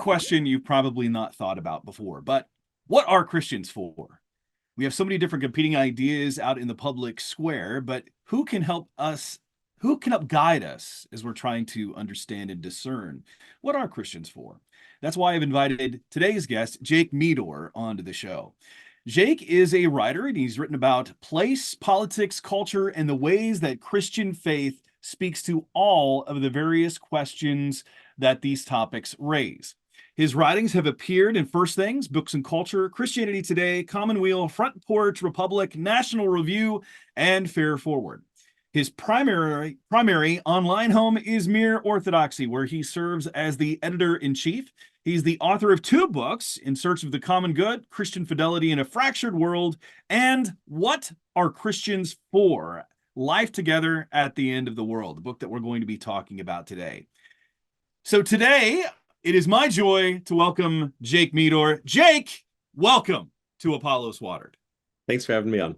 question you've probably not thought about before, but what are Christians for? We have so many different competing ideas out in the public square, but who can help us? Who can help guide us as we're trying to understand and discern what are Christians for? That's why I've invited today's guest, Jake Meador, onto the show. Jake is a writer and he's written about place, politics, culture, and the ways that Christian faith speaks to all of the various questions that these topics raise. His writings have appeared in First Things, Books and Culture, Christianity Today, Commonweal, Front Porch, Republic, National Review, and Fair Forward. His primary online home is Mere Orthodoxy, where he serves as the editor-in-chief. He's the author of 2 books, In Search of the Common Good, Christian Fidelity in a Fractured World, and What Are Christians For? Life Together at the End of the World, the book that we're going to be talking about today. So today, it is my joy to welcome Jake Meador. Jake, welcome to Apollos Watered. Thanks for having me on.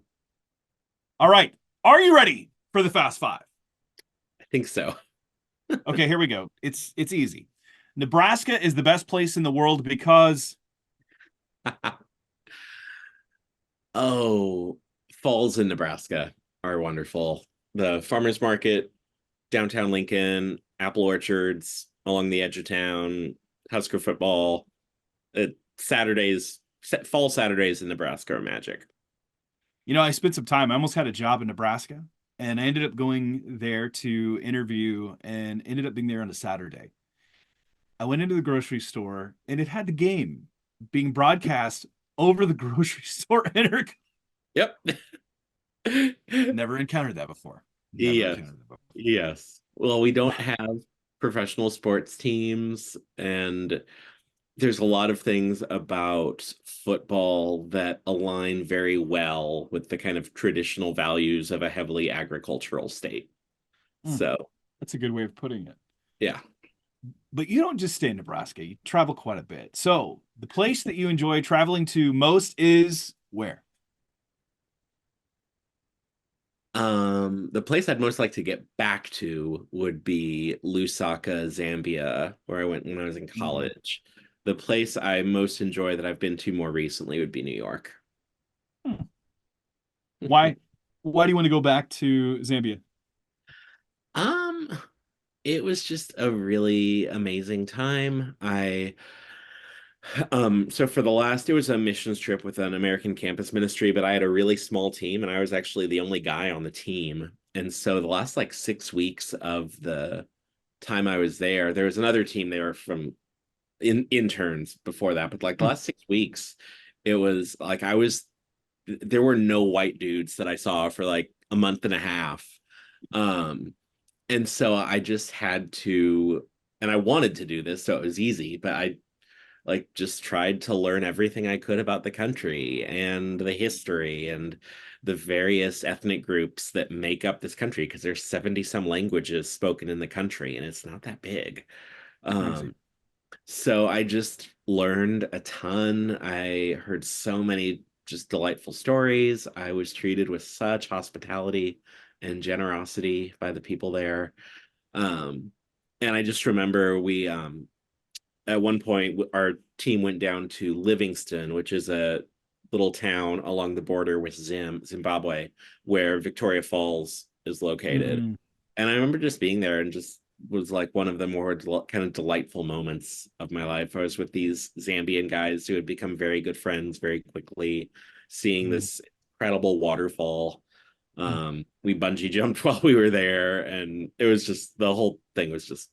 All right. Are you ready for the Fast Five? I think so. Okay, here we go. It's easy. Nebraska is the best place in the world because... Oh, falls in Nebraska are wonderful. The farmers market, downtown Lincoln, apple orchards along the edge of town, Husker football. Fall Saturdays in Nebraska are magic. You know, I spent some time. I almost had a job in Nebraska, and I ended up going there to interview and ended up being there on a Saturday. I went into the grocery store, and it had the game being broadcast over the grocery store intercom. Yep. Never encountered that before. Yes. Well, we don't have professional sports teams, and there's a lot of things about football that align very well with the kind of traditional values of a heavily agricultural state. So that's a good way of putting it. Yeah. But you don't just stay in Nebraska. You travel quite a bit. So the place that you enjoy traveling to most is where? The place I'd most like to get back to would be Lusaka, Zambia, where I went when I was in college. The place I most enjoy that I've been to more recently would be New York. Why do you want to go back to Zambia? It was just a really amazing time. So for it was a missions trip with an American campus ministry, but I had a really small team and I was actually the only guy on the team. And so the last 6 weeks of the time I was there was another team there from interns before that, but the last 6 weeks, it was there were no white dudes that I saw for a month and a half. And so I just had to, and I wanted to do this, so it was easy, but I just tried to learn everything I could about the country and the history and the various ethnic groups that make up this country, because there's 70 some languages spoken in the country and it's not that big. So I just learned a ton. I heard so many just delightful stories. I was treated with such hospitality and generosity by the people there. And I just remember we at one point our team went down to Livingston, which is a little town along the border with Zimbabwe, where Victoria Falls is located. And I remember just being there and just was one of the more kind of delightful moments of my life. I was with these Zambian guys who had become very good friends very quickly, seeing this incredible waterfall. We bungee jumped while we were there, and it was just, the whole thing was just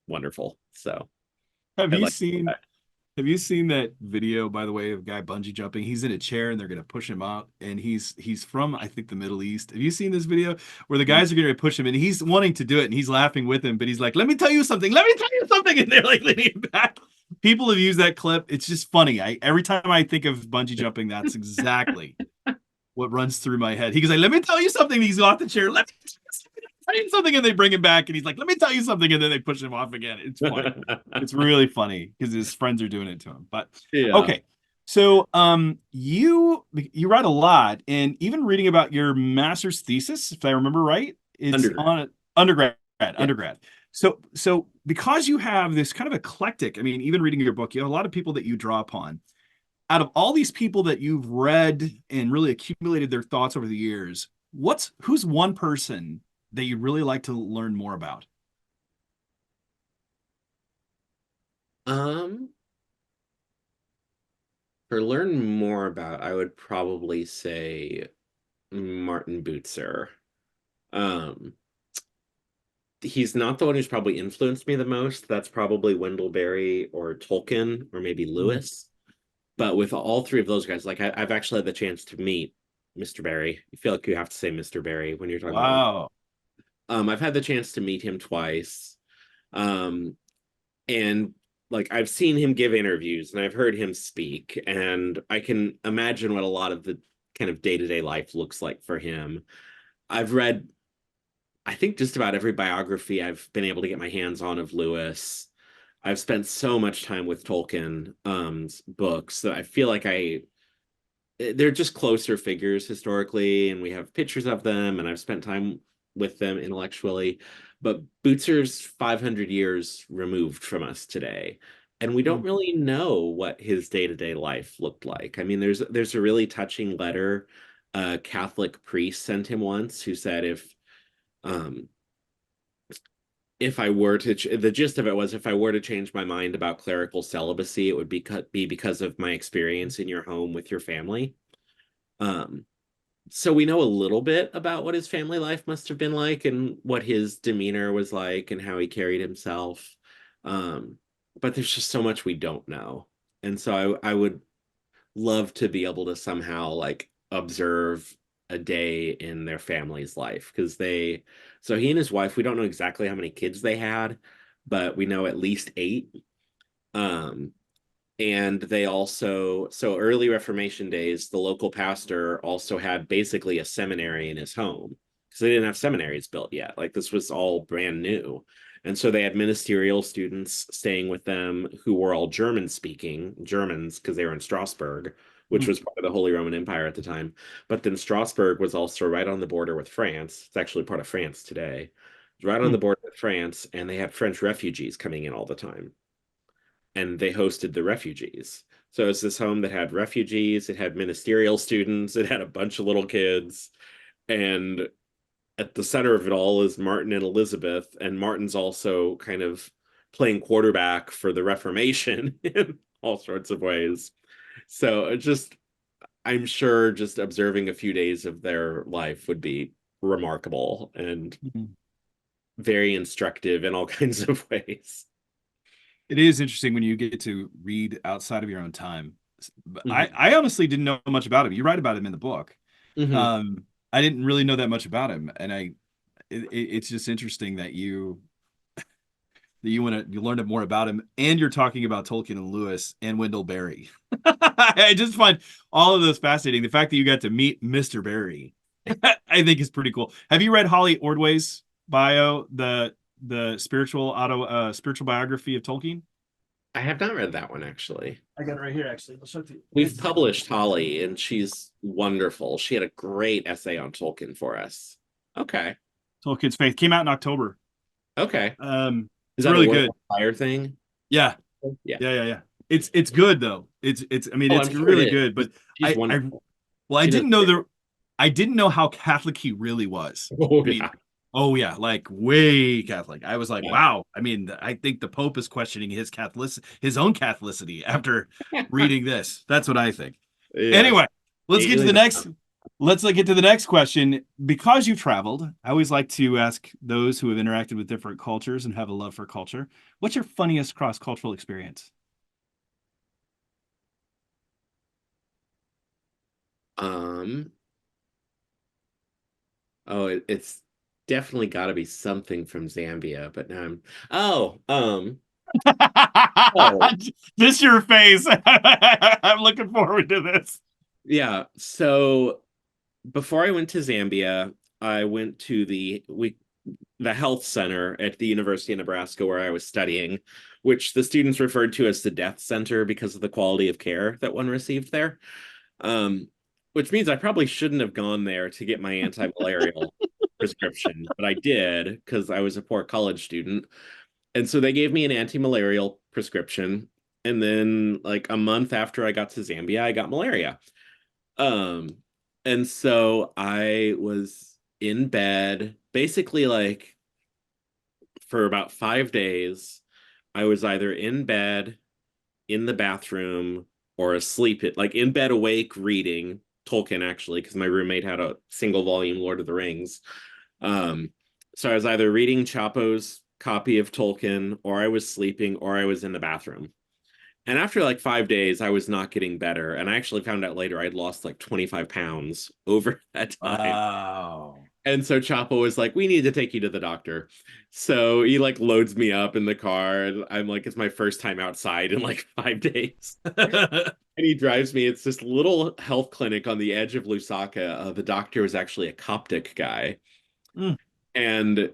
wonderful. So have you seen that video, by the way, of a guy bungee jumping? He's in a chair and they're going to push him out, and he's from, I think, the Middle East. Have you seen this video where the guys are going to push him and he's wanting to do it and he's laughing with him, but he's like, let me tell you something, and they're leaning back. People have used that clip. It's just funny. Every time I think of bungee jumping, that's exactly what runs through my head. He goes, let me tell you something. He's off the chair. Let me tell you something. And they bring him back and he's like, let me tell you something. And then they push him off again. It's funny. It's really funny because his friends are doing it to him. But okay. So you write a lot, and even reading about your master's thesis, if I remember right, it's on undergrad. So because you have this kind of eclectic, I mean, even reading your book, you have a lot of people that you draw upon. Out of all these people that you've read and really accumulated their thoughts over the years, who's one person that you'd really like to learn more about? Um, for learn more about, I would probably say Martin Butzer. Um, he's not the one who's probably influenced me the most. That's probably Wendell Berry or Tolkien or maybe Mm. Lewis. But with all three of those guys, like I've actually had the chance to meet Mr. Berry. You feel like you have to say Mr. Berry when you're talking about one. Wow. I've had the chance to meet him twice. Um, and like I've seen him give interviews and I've heard him speak, and I can imagine what a lot of the kind of day-to-day life looks like for him. I've read, I think, just about every biography I've been able to get my hands on of Lewis. I've spent so much time with Tolkien books that I feel like they're just closer figures historically, and we have pictures of them, and I've spent time with them intellectually. But Butzer's 500 years removed from us today, and we don't Mm. really know what his day-to-day life looked like. I mean, there's a really touching letter a Catholic priest sent him once, who said um, if I were to, the gist of it was, if I were to change my mind about clerical celibacy, it would be because of my experience in your home with your family. Um, so we know a little bit about what his family life must have been like and what his demeanor was like and how he carried himself. Um, but there's just so much we don't know. And so I would love to be able to somehow like observe a day in their family's life, because so he and his wife, we don't know exactly how many kids they had, but we know at least eight. Um, and they also, so early Reformation days, the local pastor also had basically a seminary in his home because they didn't have seminaries built yet. Like this was all brand new. And so they had ministerial students staying with them who were all German speaking, Germans, because they were in Strasbourg, which Mm. was part of the Holy Roman Empire at the time. But then Strasbourg was also right on the border with France. It's actually part of France today. It's right on Mm. the border with France, and they had French refugees coming in all the time, and they hosted the refugees. So it's this home that had refugees, it had ministerial students, it had a bunch of little kids, and at the center of it all is Martin and Elizabeth, and Martin's also kind of playing quarterback for the Reformation in all sorts of ways. So it just, I'm sure just observing a few days of their life would be remarkable and Mm. very instructive in all kinds of ways. It is interesting when you get to read outside of your own time. But I, Mhm. I honestly didn't know much about him. You write about him in the book. Mhm. Um, I didn't really know that much about him, and it's just interesting that you learned more about him, and you're talking about Tolkien and Lewis and Wendell Berry. I just find all of those fascinating. The fact that you got to meet Mr. Berry, I think is pretty cool. Have you read Holly Ordway's bio, the spiritual biography of Tolkien? I have not read that one actually. I got it right here, actually. I'll show it to you. We've published Holly, and she's wonderful. She had a great essay on Tolkien for us. Okay. Tolkien's Faith came out in October. Okay. Is It's that a really World good. of Fire thing? Yeah, Yeah. yeah. It's good though. It's I mean Oh, it's I'm sure it really is. good. But She's I wonderful. well She does. I didn't know how Catholic he really was. Oh, I mean, yeah. oh yeah, like way Catholic. I was like, Yeah. wow. I mean, I think the Pope is questioning his own Catholicity after reading this. That's what I think. Yes. Anyway, let's get to the Aliens. next. Let's get to the next question. Because you've traveled, I always like to ask those who have interacted with different cultures and have a love for culture, what's your funniest cross-cultural experience? Um, oh, it's definitely got to be something from Zambia, but now oh, Just your face. I'm looking forward to this. yeah. So before I went to Zambia, I went to the health center at the University of Nebraska where I was studying, which the students referred to as the death center because of the quality of care that one received there. Um, which means I probably shouldn't have gone there to get my anti-malarial prescription, but I did because I was a poor college student. And so they gave me an anti-malarial prescription. And then like a month after I got to Zambia, I got malaria. Um, and so I was in bed basically like for about 5 days. I was either in bed, in the bathroom, or asleep, like in bed awake reading Tolkien actually, because my roommate had a single volume Lord of the Rings. Um, so I was either reading Chapo's copy of Tolkien, or I was sleeping, or I was in the bathroom. And after like 5 days, I was not getting better. And I actually found out later I'd lost like 25 pounds over that time. Wow. And so Chapo was like, we need to take you to the doctor. So he like loads me up in the car. And I'm like, it's my first time outside in like 5 days. And he drives me. It's this little health clinic on the edge of Lusaka. The doctor was actually a Coptic guy. Mm. And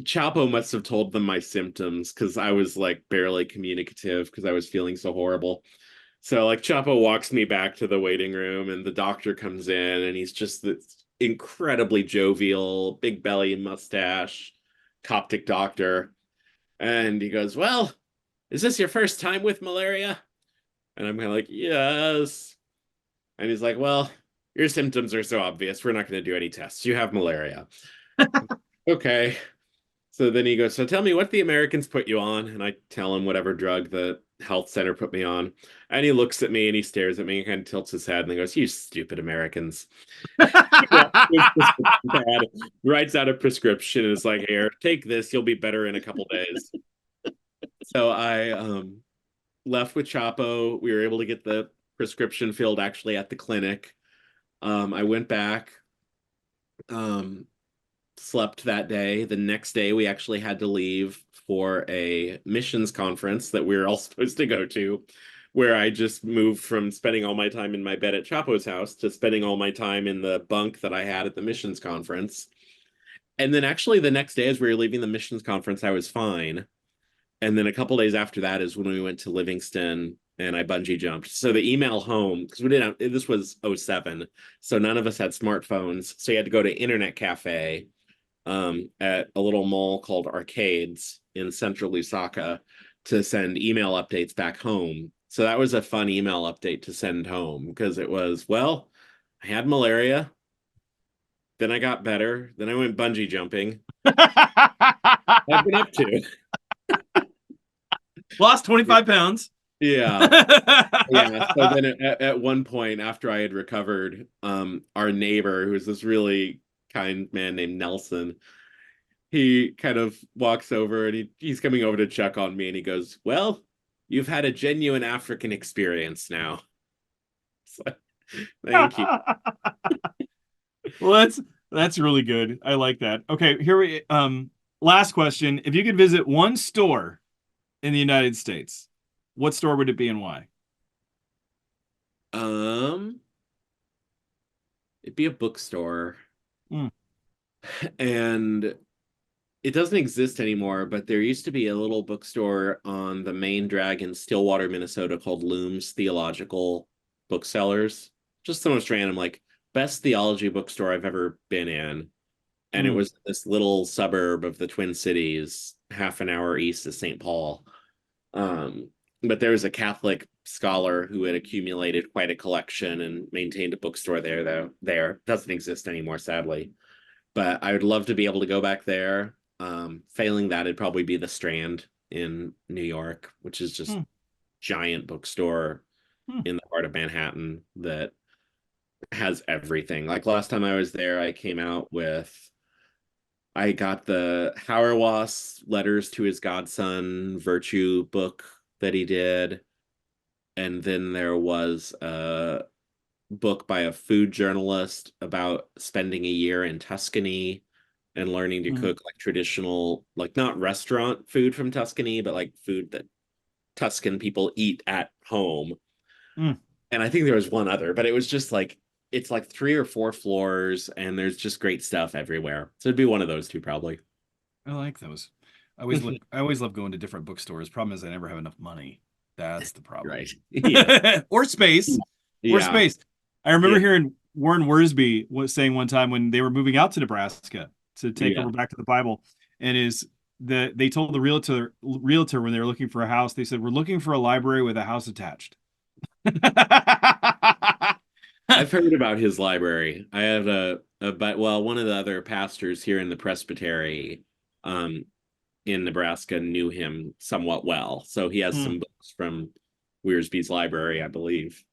Chapo must have told them my symptoms because I was like barely communicative because I was feeling so horrible. So like Chapo walks me back to the waiting room and the doctor comes in and he's just this incredibly jovial, big belly mustache, Coptic doctor. And he goes, well, is this your first time with malaria? And I'm kind of like, yes. And he's like, well, your symptoms are so obvious. We're not going to do any tests. You have malaria. Okay. So then he goes, so tell me what the Americans put you on. And I tell him whatever drug the health center put me on. And he looks at me and he stares at me and kind of tilts his head and he goes, you stupid Americans. Yeah, it's just bad. Writes out a prescription and is like, here, take this. You'll be better in a couple days. So I left with Chapo. We were able to get the prescription filled actually at the clinic. I went back. Um, Slept that day. The next day, we actually had to leave for a missions conference that we were all supposed to go to, where I just moved from spending all my time in my bed at Chapo's house to spending all my time in the bunk that I had at the missions conference. And then actually the next day, as we were leaving the missions conference, I was fine. And then a couple days after that is when we went to Livingston and I bungee jumped. So the email home, because we didn't have, this was '07, so none of us had smartphones. So you had to go to internet cafe at a little mall called Arcades in central Lusaka to send email updates back home. So that was a fun email update to send home because it was, well, I had malaria, then I got better, then I went bungee jumping. I've been up to. Lost 25 pounds. Yeah. Yeah. So then at one point after I had recovered, our neighbor, who was this really kind man named Nelson, he kind of walks over and he's coming over to check on me and he goes, well, you've had a genuine African experience now. So, thank you. Well, that's really good. I like that. Okay, here we last question. If you could visit one store in the United States, what store would it be and why? Um, it'd be a bookstore. Mm. And it doesn't exist anymore, but there used to be a little bookstore on the main drag in Stillwater, Minnesota called Looms Theological Booksellers. Just the most random, like best theology bookstore I've ever been in. And it Mm. was this little suburb of the Twin Cities, half an hour east of St. Paul. But there was a Catholic scholar who had accumulated quite a collection and maintained a bookstore there, though. There doesn't exist anymore, sadly. But I would love to be able to go back there. Failing that, it'd probably be the Strand in New York, which is just Mm. giant bookstore Mm. in the heart of Manhattan that has everything. Like last time I was there, I got the Hauerwas Letters to His Godson Virtue book that he did. And then there was a book by a food journalist about spending a year in Tuscany and learning to Mm. cook like traditional, like not restaurant food from Tuscany, but like food that Tuscan people eat at home. Mm. And I think there was one other, but it was just like it's like 3 or 4 floors and there's just great stuff everywhere. So it'd be one of those two probably. I like those. I always love going to different bookstores. Problem is I never have enough money. That's the problem. Right. Yeah. Or space. Or Yeah. space. I remember Yeah. hearing Warren Worsby was saying one time when they were moving out to Nebraska to take Yeah. over back to the Bible, and his they told the realtor when they were looking for a house, they said, "We're looking for a library with a house attached." I've heard about his library. I have but well, one of the other pastors here in the presbytery, um, in Nebraska knew him somewhat well, so he has Hmm. some books from Wearsby's library, I believe.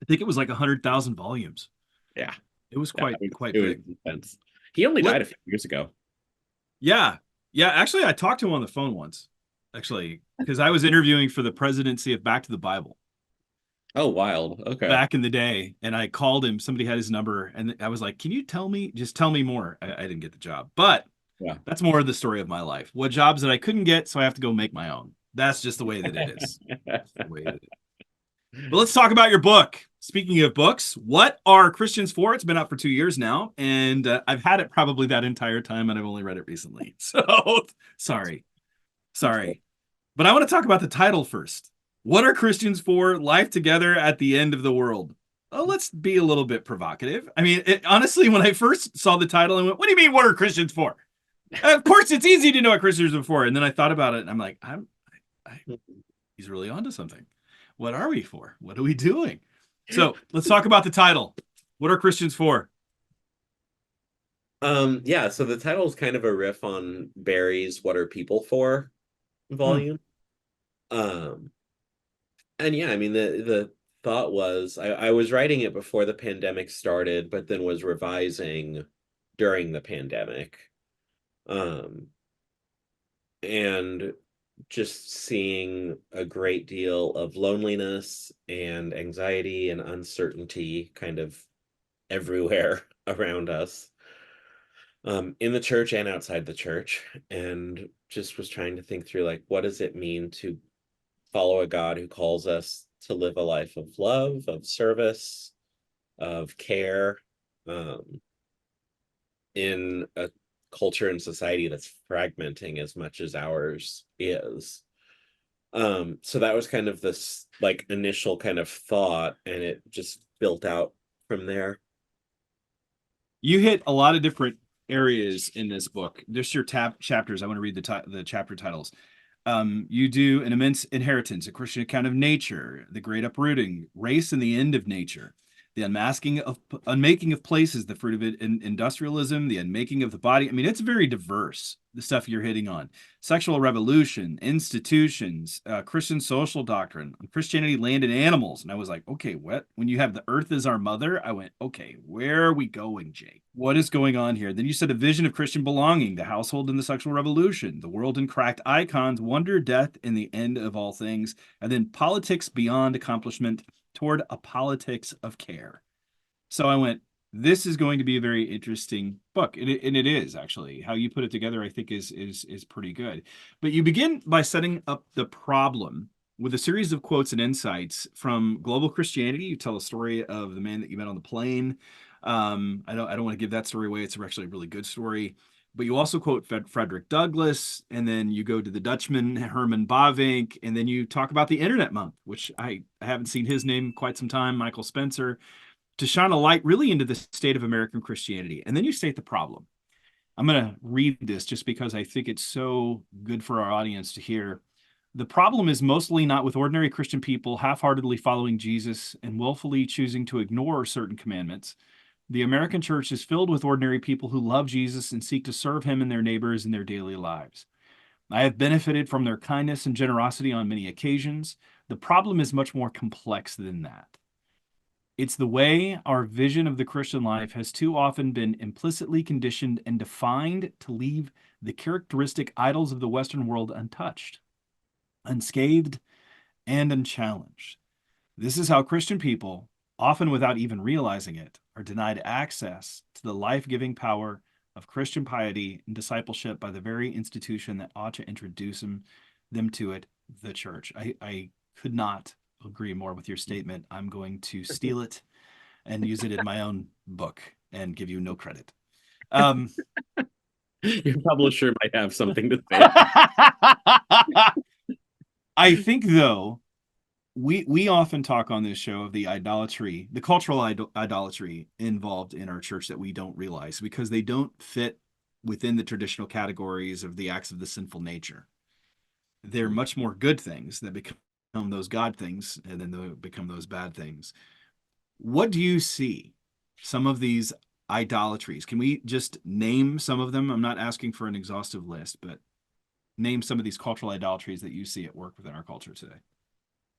I think it was like 100,000 volumes. Yeah, It was yeah, quite it was big. intense. He only Let died a few years ago. Yeah. Yeah, actually I talked to him on the phone once. Actually, because I was interviewing for the presidency of Back to the Bible Oh, wild. Okay. back in the day, and I called him. Somebody had his number, and I was like, "Can you just tell me more?" I didn't get the job, but Yeah. that's more of the story of my life. What jobs that I couldn't get, so I have to go make my own. That's just the way that it is. The way that it is. But let's talk about your book. Speaking of books, what are Christians for? It's been out for 2 years now, and I've had it probably that entire time, and I've only read it recently. So sorry, sorry. But I want to talk about the title first. What are Christians for? Life together at the end of the world. Oh, let's be a little bit provocative. I mean, honestly, when I first saw the title, I went, "What do you mean? What are Christians for?" Of course, it's easy to know what Christians are for. And then I thought about it, and I'm like, he's really onto something. What are we for? What are we doing? So let's talk about the title. What are Christians for? Yeah, so the title is kind of a riff on Barry's What Are People For Hmm. volume. Um, and yeah, I mean the thought was I was writing it before the pandemic started, but then was revising during the pandemic. Um, and just seeing a great deal of loneliness and anxiety and uncertainty kind of everywhere around us, in the church and outside the church, and just was trying to think through like what does it mean to follow a God who calls us to live a life of love, of service, of care, um, in a culture and society that's fragmenting as much as ours is. So that was kind of this like initial kind of thought, and it just built out from there. You hit a lot of different areas in this book. Just your chapters. I want to read the chapter titles. You do an immense inheritance, a Christian account of nature, the great uprooting, race and the end of nature, the unmaking of places, the fruit of it in industrialism, the unmaking of the body. I mean, it's very diverse, the stuff you're hitting on. Sexual revolution, institutions, Christian social doctrine, Christianity, land and animals. And I was like, okay, what? When you have the earth as our mother, I went, okay, where are we going, Jake? What is going on here? Then you said a vision of Christian belonging, the household and the sexual revolution, the world in cracked icons, wonder, death, and the end of all things. And then politics beyond accomplishment toward a politics of care. So I went, this is going to be a very interesting book, and it is actually. How you put it together, I think, is pretty good. But you begin by setting up the problem with a series of quotes and insights from global Christianity. You tell a story of the man that you met on the plane. I don't want to give that story away. It's actually a really good story. But you also quote Frederick Douglass, and then you go to the Dutchman Herman Bavinck, and then you talk about the Internet Month, which I haven't seen his name quite some time, Michael Spencer, to shine a light really into the state of American Christianity. And then you state the problem. I'm going to read this just because I think it's so good for our audience to hear. The problem is mostly not with ordinary Christian people half-heartedly following Jesus and willfully choosing to ignore certain commandments. The American church is filled with ordinary people who love Jesus and seek to serve him and their neighbors in their daily lives. I have benefited from their kindness and generosity on many occasions. The problem is much more complex than that. It's the way our vision of the Christian life has too often been implicitly conditioned and defined to leave the characteristic idols of the Western world untouched, unscathed, and unchallenged. This is how Christian people, often without even realizing it, are denied access to the life giving power of Christian piety and discipleship by the very institution that ought to introduce them to it, the church. I could not agree more with your statement. I'm going to steal it and use it in my own book and give you no credit. Um, Your publisher might have something to say. I think, though, we often talk on this show of the idolatry, the cultural idolatry involved in our church that we don't realize because they don't fit within the traditional categories of the acts of the sinful nature. They're much more good things that become those God things, and then they become those bad things. What do you see? Some of these idolatries. Can we just name some of them? I'm not asking for an exhaustive list, but name some of these cultural idolatries that you see at work within our culture today,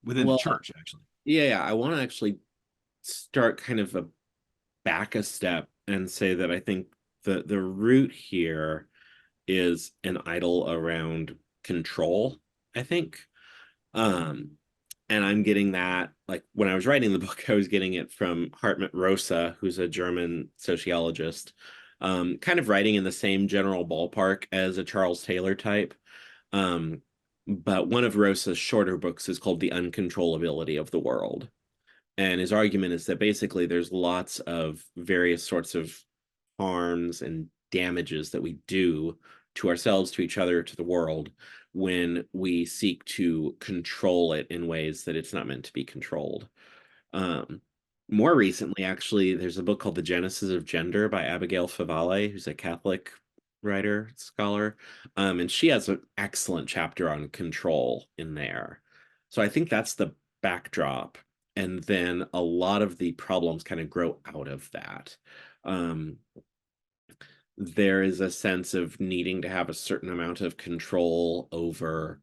within the Well, church, actually. yeah, I want to actually start kind of back a step and say that I think the root here is an idol around control, I think. Um, and I'm getting that, like when I was writing the book, I was getting it from Hartmut Rosa, who's a German sociologist, kind of writing in the same general ballpark as a Charles Taylor type. Um, but one of Rosa's shorter books is called The Uncontrollability of the World. And his argument is that basically there's lots of various sorts of harms and damages that we do to ourselves, to each other, to the world when we seek to control it in ways that it's not meant to be controlled. Um, More recently, actually, there's a book called The Genesis of Gender by Abigail Favale, who's a Catholic writer, scholar. And she has an excellent chapter on control in there. So I think that's the backdrop. And then a lot of the problems kind of grow out of that. Um, there is a sense of needing to have a certain amount of control over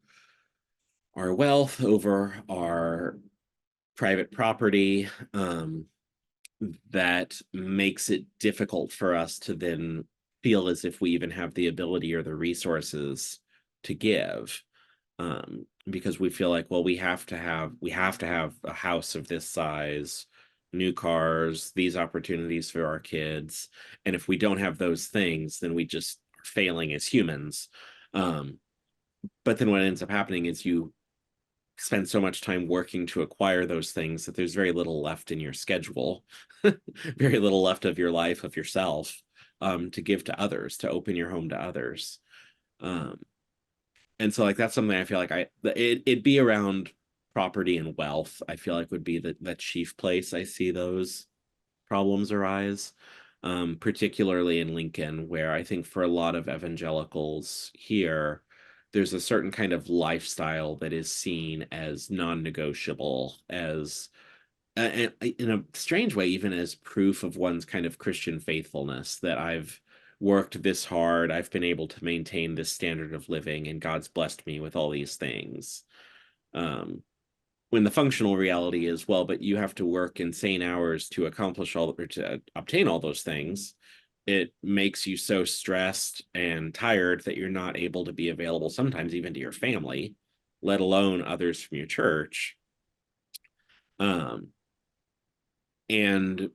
our wealth, over our private property, that makes it difficult for us to then feel as if we even have the ability or the resources to give. Because we feel like, well, we have to have a house of this size, new cars, these opportunities for our kids. And if we don't have those things, then we just are failing as humans. Um, but then what ends up happening is you spend so much time working to acquire those things that there's very little left in your schedule, very little left of your life, of yourself, to give to others, to open your home to others. Um, and so like that's something I feel like it'd be around property and wealth. I feel like would be the chief place I see those problems arise, particularly in Lincoln, where I think for a lot of evangelicals here, there's a certain kind of lifestyle that is seen as non-negotiable, as in a strange way, even as proof of one's kind of Christian faithfulness, that I've worked this hard, I've been able to maintain this standard of living, and God's blessed me with all these things. Um, when the functional reality is, well, but you have to work insane hours to accomplish all or to obtain all those things. It makes you so stressed and tired that you're not able to be available sometimes even to your family, let alone others from your church. um and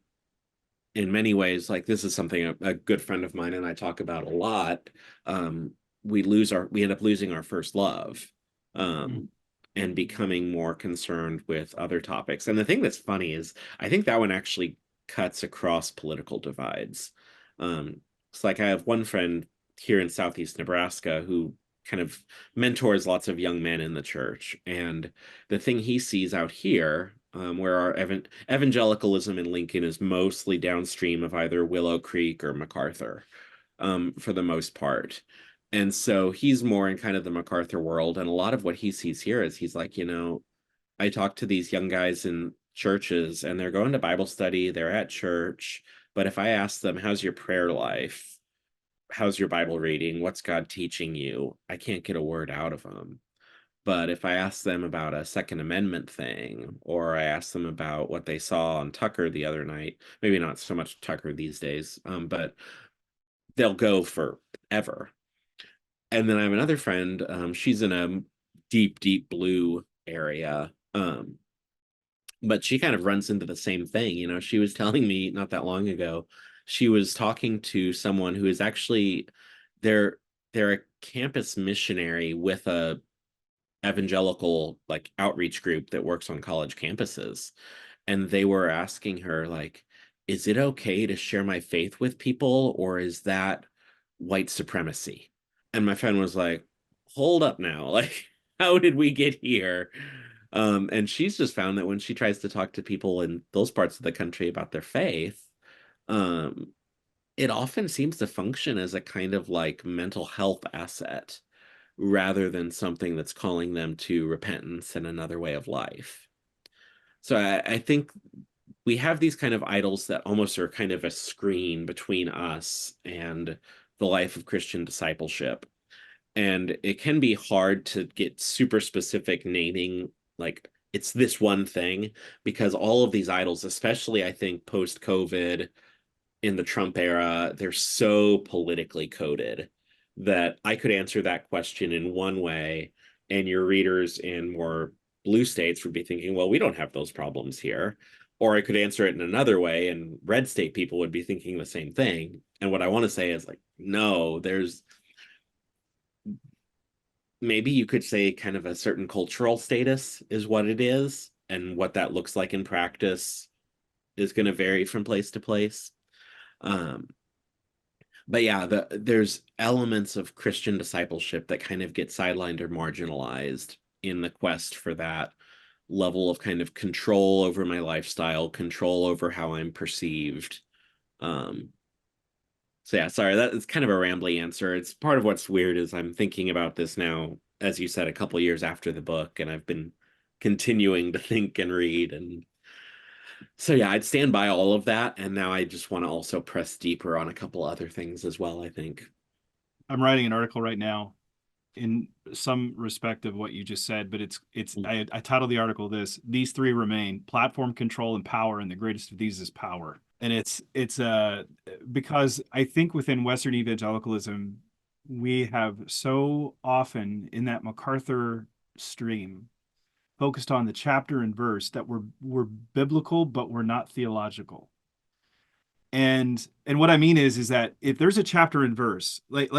in many ways, like this is something a good friend of mine and I talk about a lot. um we end up losing our first love, Mm. um and becoming more concerned with other topics. And the thing that's funny is I think that one actually cuts across political divides. It's like I have one friend here in southeast Nebraska who kind of mentors lots of young men in the church, and the thing he sees out here, where our evangelicalism in Lincoln is mostly downstream of either Willow Creek or MacArthur, for the most part. And so he's more in kind of the MacArthur world. And a lot of what he sees here is he's like, I talk to these young guys in churches and they're going to Bible study, they're at church. But if I ask them, how's your prayer life? How's your Bible reading? What's God teaching you? I can't get a word out of them. But if I ask them about a Second Amendment thing, or I ask them about what they saw on Tucker the other night, maybe not so much Tucker these days, but they'll go forever. And then I have another friend, she's in a deep, deep blue area. But she kind of runs into the same thing. She was telling me not that long ago, she was talking to someone who is actually they're they're a campus missionary with a evangelical like outreach group that works on college campuses. And they were asking her, like, is it okay to share my faith with people, or is that white supremacy? And my friend was like, hold up now, like, how did we get here? And she's just found that when she tries to talk to people in those parts of the country about their faith, um it often seems to function as a kind of like mental health asset rather than something that's calling them to repentance and another way of life. So I think we have these kind of idols that almost are kind of a screen between us and the life of Christian discipleship. And it can be hard to get super specific naming, like it's this one thing, because all of these idols, especially I think post COVID in the Trump era, they're so politically coded that I could answer that question in one way, and your readers in more blue states would be thinking, well, we don't have those problems here. Or I could answer it in another way, and red state people would be thinking the same thing. And what I want to say is like, no, there's maybe you could say kind of a certain cultural status is what it is, and what that looks like in practice is going to vary from place to place. Um, but yeah, there's elements of Christian discipleship that kind of get sidelined or marginalized in the quest for that level of kind of control over my lifestyle, control over how I'm perceived. Um, so yeah, sorry, that is kind of a rambly answer. It's part of what's weird is I'm thinking about this now, as you said, a couple years after the book, and I've been continuing to think and read. And so yeah, I'd stand by all of that. And now I just want to also press deeper on a couple other things as well, I think. I'm writing an article right now in some respect of what you just said, but I titled the article this: "These three remain: platform, control, and power, and the greatest of these is power." And it's because I think within Western evangelicalism, we have so often in that MacArthur stream focused on the chapter and verse that we're biblical, but we're not theological. And what I mean is that if there's a chapter and verse, like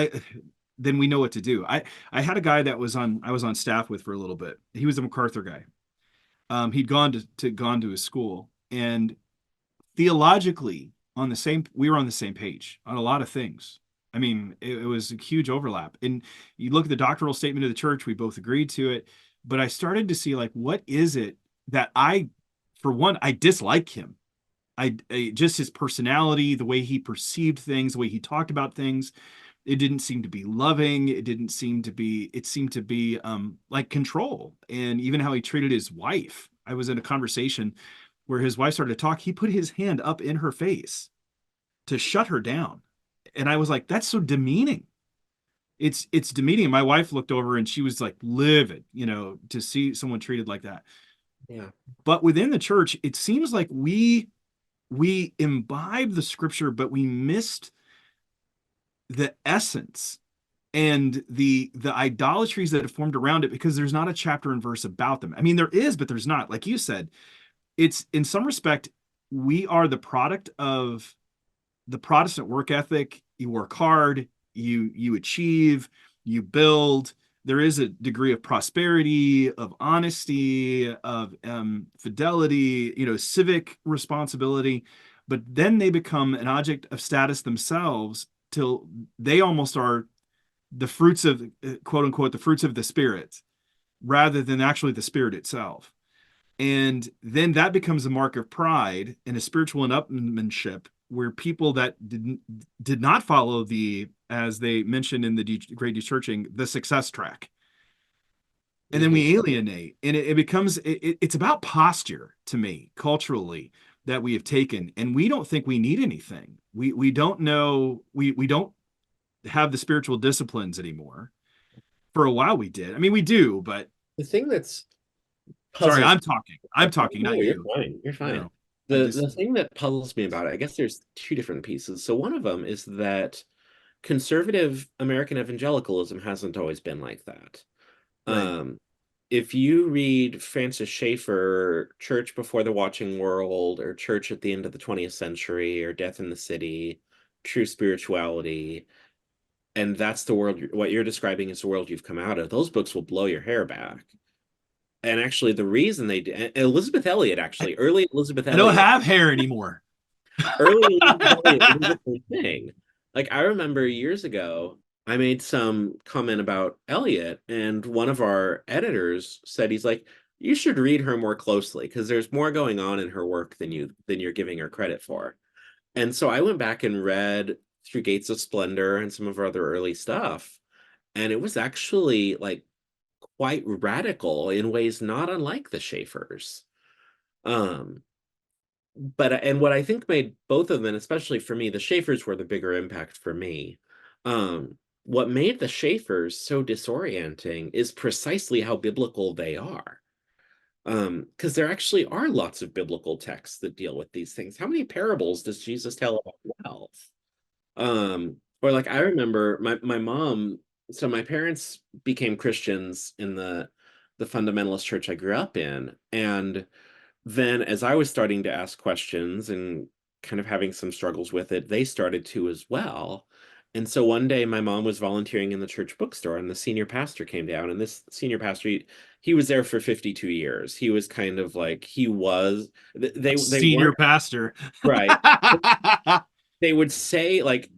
then we know what to do. I had a guy that I was on staff with for a little bit. He was a MacArthur guy. He'd gone to his school, and theologically we were on the same page on a lot of things. I mean, it was a huge overlap. And you look at the doctrinal statement of the church, we both agreed to it. But I started to see, like, what is it that for one, I dislike him. Just his personality, the way he perceived things, the way he talked about things. It didn't seem to be loving. It seemed to be like control. And even how he treated his wife. I was in a conversation where his wife started to talk. He put his hand up in her face to shut her down. And I was like, that's so demeaning. It's demeaning. My wife looked over and she was like livid, to see someone treated like that. Yeah. But within the church, it seems like we imbibe the scripture, but we missed the essence and the idolatries that have formed around it, because there's not a chapter and verse about them. I mean, there is, but there's not. Like you said, it's in some respect, we are the product of the Protestant work ethic. You work hard, you achieve, you build. There is a degree of prosperity, of honesty, of fidelity, civic responsibility. But then they become an object of status themselves, till they almost are the fruits of, quote unquote, the fruits of the spirit, rather than actually the spirit itself. And then that becomes a mark of pride and a spiritual upmanship, where people that did not follow as they mentioned in the Great Dechurching, the success track. And then Mhm. we alienate, and it becomes, it's about posture to me, culturally, that we have taken, and we don't think we need anything. We don't know, we don't have the spiritual disciplines anymore. For a while we did. I mean, we do, but The thing that's sorry, puzzles. I'm talking, No, not you're you. fine. You're You fine. know, I The just thing that puzzles me about it, I guess there's two different pieces. So one of them is that conservative American evangelicalism hasn't always been like that. right. Um, if you read Francis Schaeffer, Church Before the Watching World, or Church at the End of the 20th Century, or Death in the City, True Spirituality, and that's the world, what you're describing is the world you've come out of, those books will blow your hair back. And actually, the reason they did, Elizabeth Elliot, I, actually, early Elizabeth I don't Elliot, have hair anymore. early Elizabeth Elliot did the same thing. Like, I remember years ago, I made some comment about Elliot, and one of our editors said, he's like, you should read her more closely because there's more going on in her work than you're giving her credit for. And so I went back and read through Gates of Splendor and some of our other early stuff. And it was actually like quite radical in ways not unlike the Schaeffers. Um, and what I think made both of them, especially for me, the Schaeffers were the bigger impact for me. Um, what made the Schaeffers so disorienting is precisely how biblical they are. Because there actually are lots of biblical texts that deal with these things. How many parables does Jesus tell about wealth? Or like I remember my mom, so my parents became Christians in the fundamentalist church I grew up in. And then as I was starting to ask questions and kind of having some struggles with it, they started to as well. And so one day my mom was volunteering in the church bookstore and the senior pastor came down, and this senior pastor, he was there for 52 years. He was kind of like he was they Senior weren't pastor. right. They would say like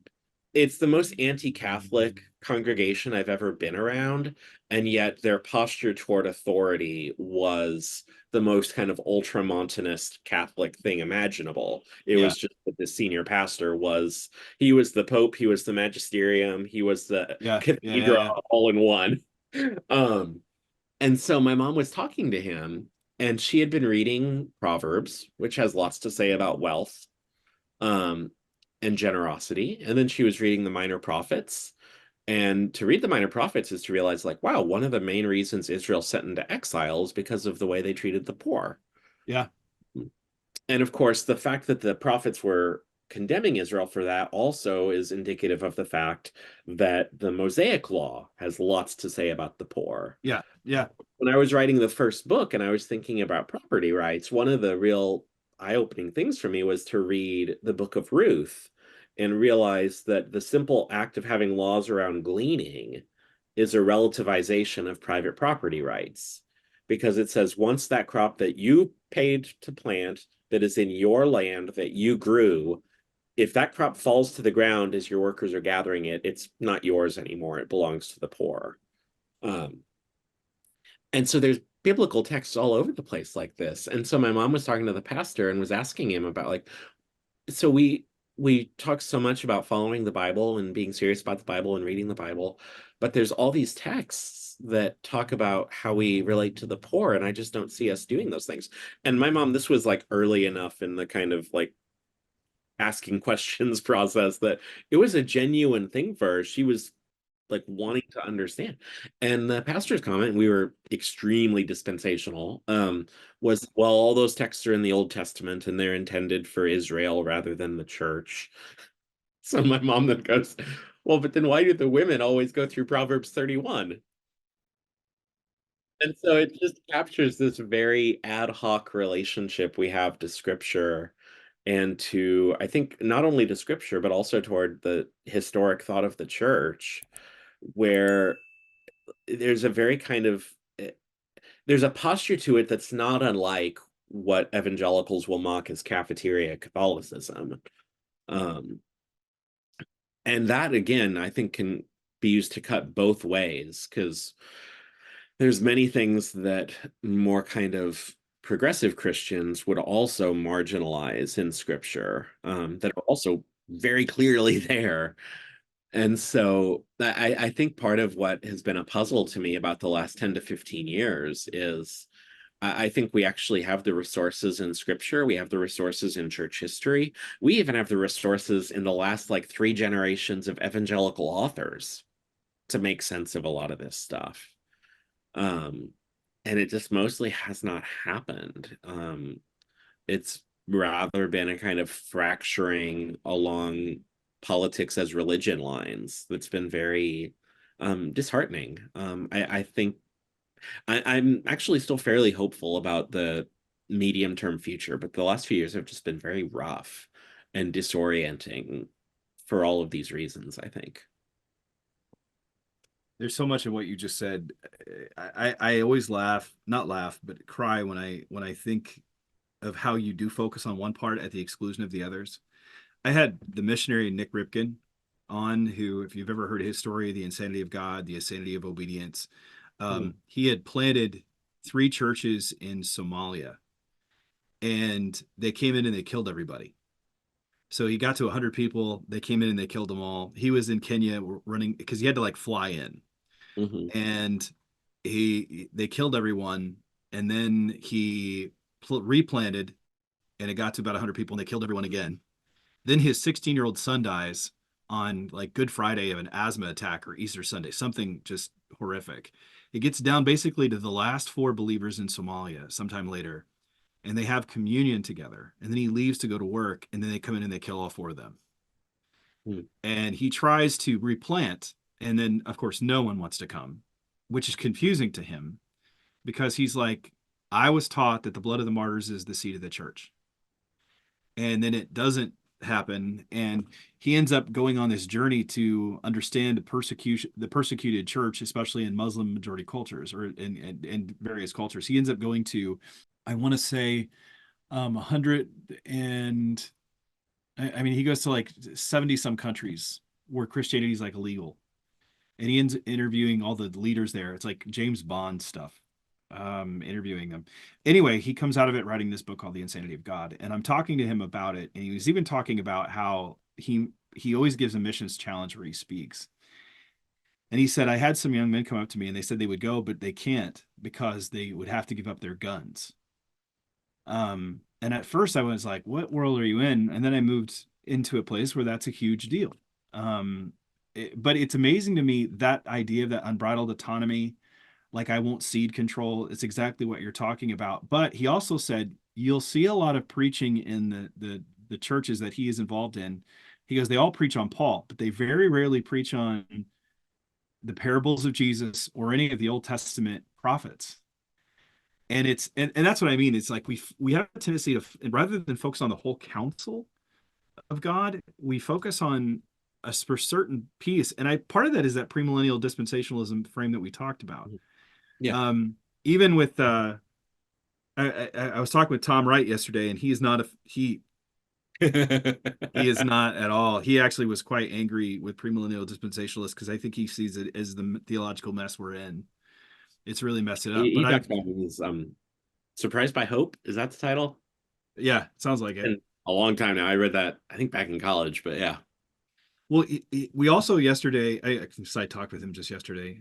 it's the most anti-Catholic congregation I've ever been around, and yet their posture toward authority was the most kind of ultramontanist Catholic thing imaginable. It Yeah, was just that the senior pastor he was the Pope, he was the magisterium, he was the yeah, yeah, yeah, cathedra yeah. all in one. Um, and so my mom was talking to him, and she had been reading Proverbs, which has lots to say about wealth, um, and generosity. And then she was reading the Minor Prophets. And to read the Minor Prophets is to realize, like, wow, one of the main reasons Israel sent into exile is because of the way they treated the poor. Yeah. And of course, the fact that the prophets were condemning Israel for that also is indicative of the fact that the Mosaic Law has lots to say about the poor. Yeah, yeah, When I was writing the first book and I was thinking about property rights, one of the real eye-opening things for me was to read the book of Ruth and realize that the simple act of having laws around gleaning is a relativization of private property rights, because it says once that crop that you paid to plant, that is in your land that you grew, if that crop falls to the ground as your workers are gathering it, it's not yours anymore. It belongs to the poor. Um, and so there's biblical texts all over the place like this. And so my mom was talking to the pastor and was asking him about like, so we talk so much about following the Bible and being serious about the Bible and reading the Bible, but there's all these texts that talk about how we relate to the poor, and I just don't see us doing those things. And my mom, this was like early enough in the kind of like asking questions process that it was a genuine thing for her. She was like wanting to understand. And the pastor's comment, we were extremely dispensational, was, well, all those texts are in the Old Testament and they're intended for Israel rather than the church. So my mom then goes, well, but then why do the women always go through Proverbs 31? And so it just captures this very ad hoc relationship we have to scripture and to, I think, not only to scripture, but also toward the historic thought of the church, where there's a very kind of there's a posture to it that's not unlike what evangelicals will mock as cafeteria Catholicism. Um, and that again, I think can be used to cut both ways, because there's many things that more kind of progressive Christians would also marginalize in scripture, that are also very clearly there. And so I think part of what has been a puzzle to me about the last 10 to 15 years is I think we actually have the resources in scripture. We have the resources in church history. We even have the resources in the last like 3 generations of evangelical authors to make sense of a lot of this stuff. Um, and it just mostly has not happened. It's rather been a kind of fracturing along politics as religion lines that's been very disheartening. I think I'm actually still fairly hopeful about the medium term future, but the last few years have just been very rough and disorienting for all of these reasons, I think. There's so much of what you just said. I always laugh, not laugh, but cry when I think of how you do focus on one part at the exclusion of the others. I had the missionary Nick Ripken on, who, if you've ever heard his story, the insanity of God, the insanity of obedience, Hmm. he had planted 3 churches in Somalia, and they came in and they killed everybody. So he got to 100 people. They came in and they killed them all. He was in Kenya running because he had to like fly in, Hmm. and they killed everyone. And then he replanted, and it got to about 100 people, and they killed everyone again. Then his 16-year-old son dies on like Good Friday of an asthma attack, or Easter Sunday, something just horrific. It gets down basically to the last four believers in Somalia sometime later, and they have communion together. And then he leaves to go to work, and then they come in and they kill all four of them. And he tries to replant, and then of course no one wants to come, which is confusing to him because he's like, I was taught that the blood of the martyrs is the seed of the church. And then it doesn't happen, and he ends up going on this journey to understand the persecuted church, especially in Muslim majority cultures, or in various cultures. He ends up going to, I want to say, 100, and I mean he goes to like 70 some countries where Christianity is like illegal, and he ends interviewing all the leaders there. It's like James Bond stuff, interviewing them. Anyway, he comes out of it writing this book called The Insanity of God, and I'm talking to him about it, and he was even talking about how he always gives a missions challenge where he speaks. And he said, I had some young men come up to me and they said they would go, but they can't because they would have to give up their guns. And at first I was like, what world are you in? And then I moved into a place where that's a huge deal. But it's amazing to me that idea of that unbridled autonomy, like I won't cede control. It's exactly what you're talking about. But he also said you'll see a lot of preaching in the churches that he is involved in. He goes, they all preach on Paul, but they very rarely preach on the parables of Jesus or any of the Old Testament prophets. And and that's what I mean. It's like we have a tendency to, rather than focus on the whole counsel of God, we focus on a certain piece. And I part of that is that premillennial dispensationalism frame that we talked about. Yeah. Um, even with I was talking with Tom Wright yesterday, and he's not he is not at all. He actually was quite angry with premillennial dispensationalists because I think he sees it as the theological mess we're in. It's really messed it up. He But talks about his Surprised by Hope. Is that the title? yeah, sounds like it. And a long time now. I read that, I think, back in college, but yeah. Well, we also yesterday, I talked with him just yesterday.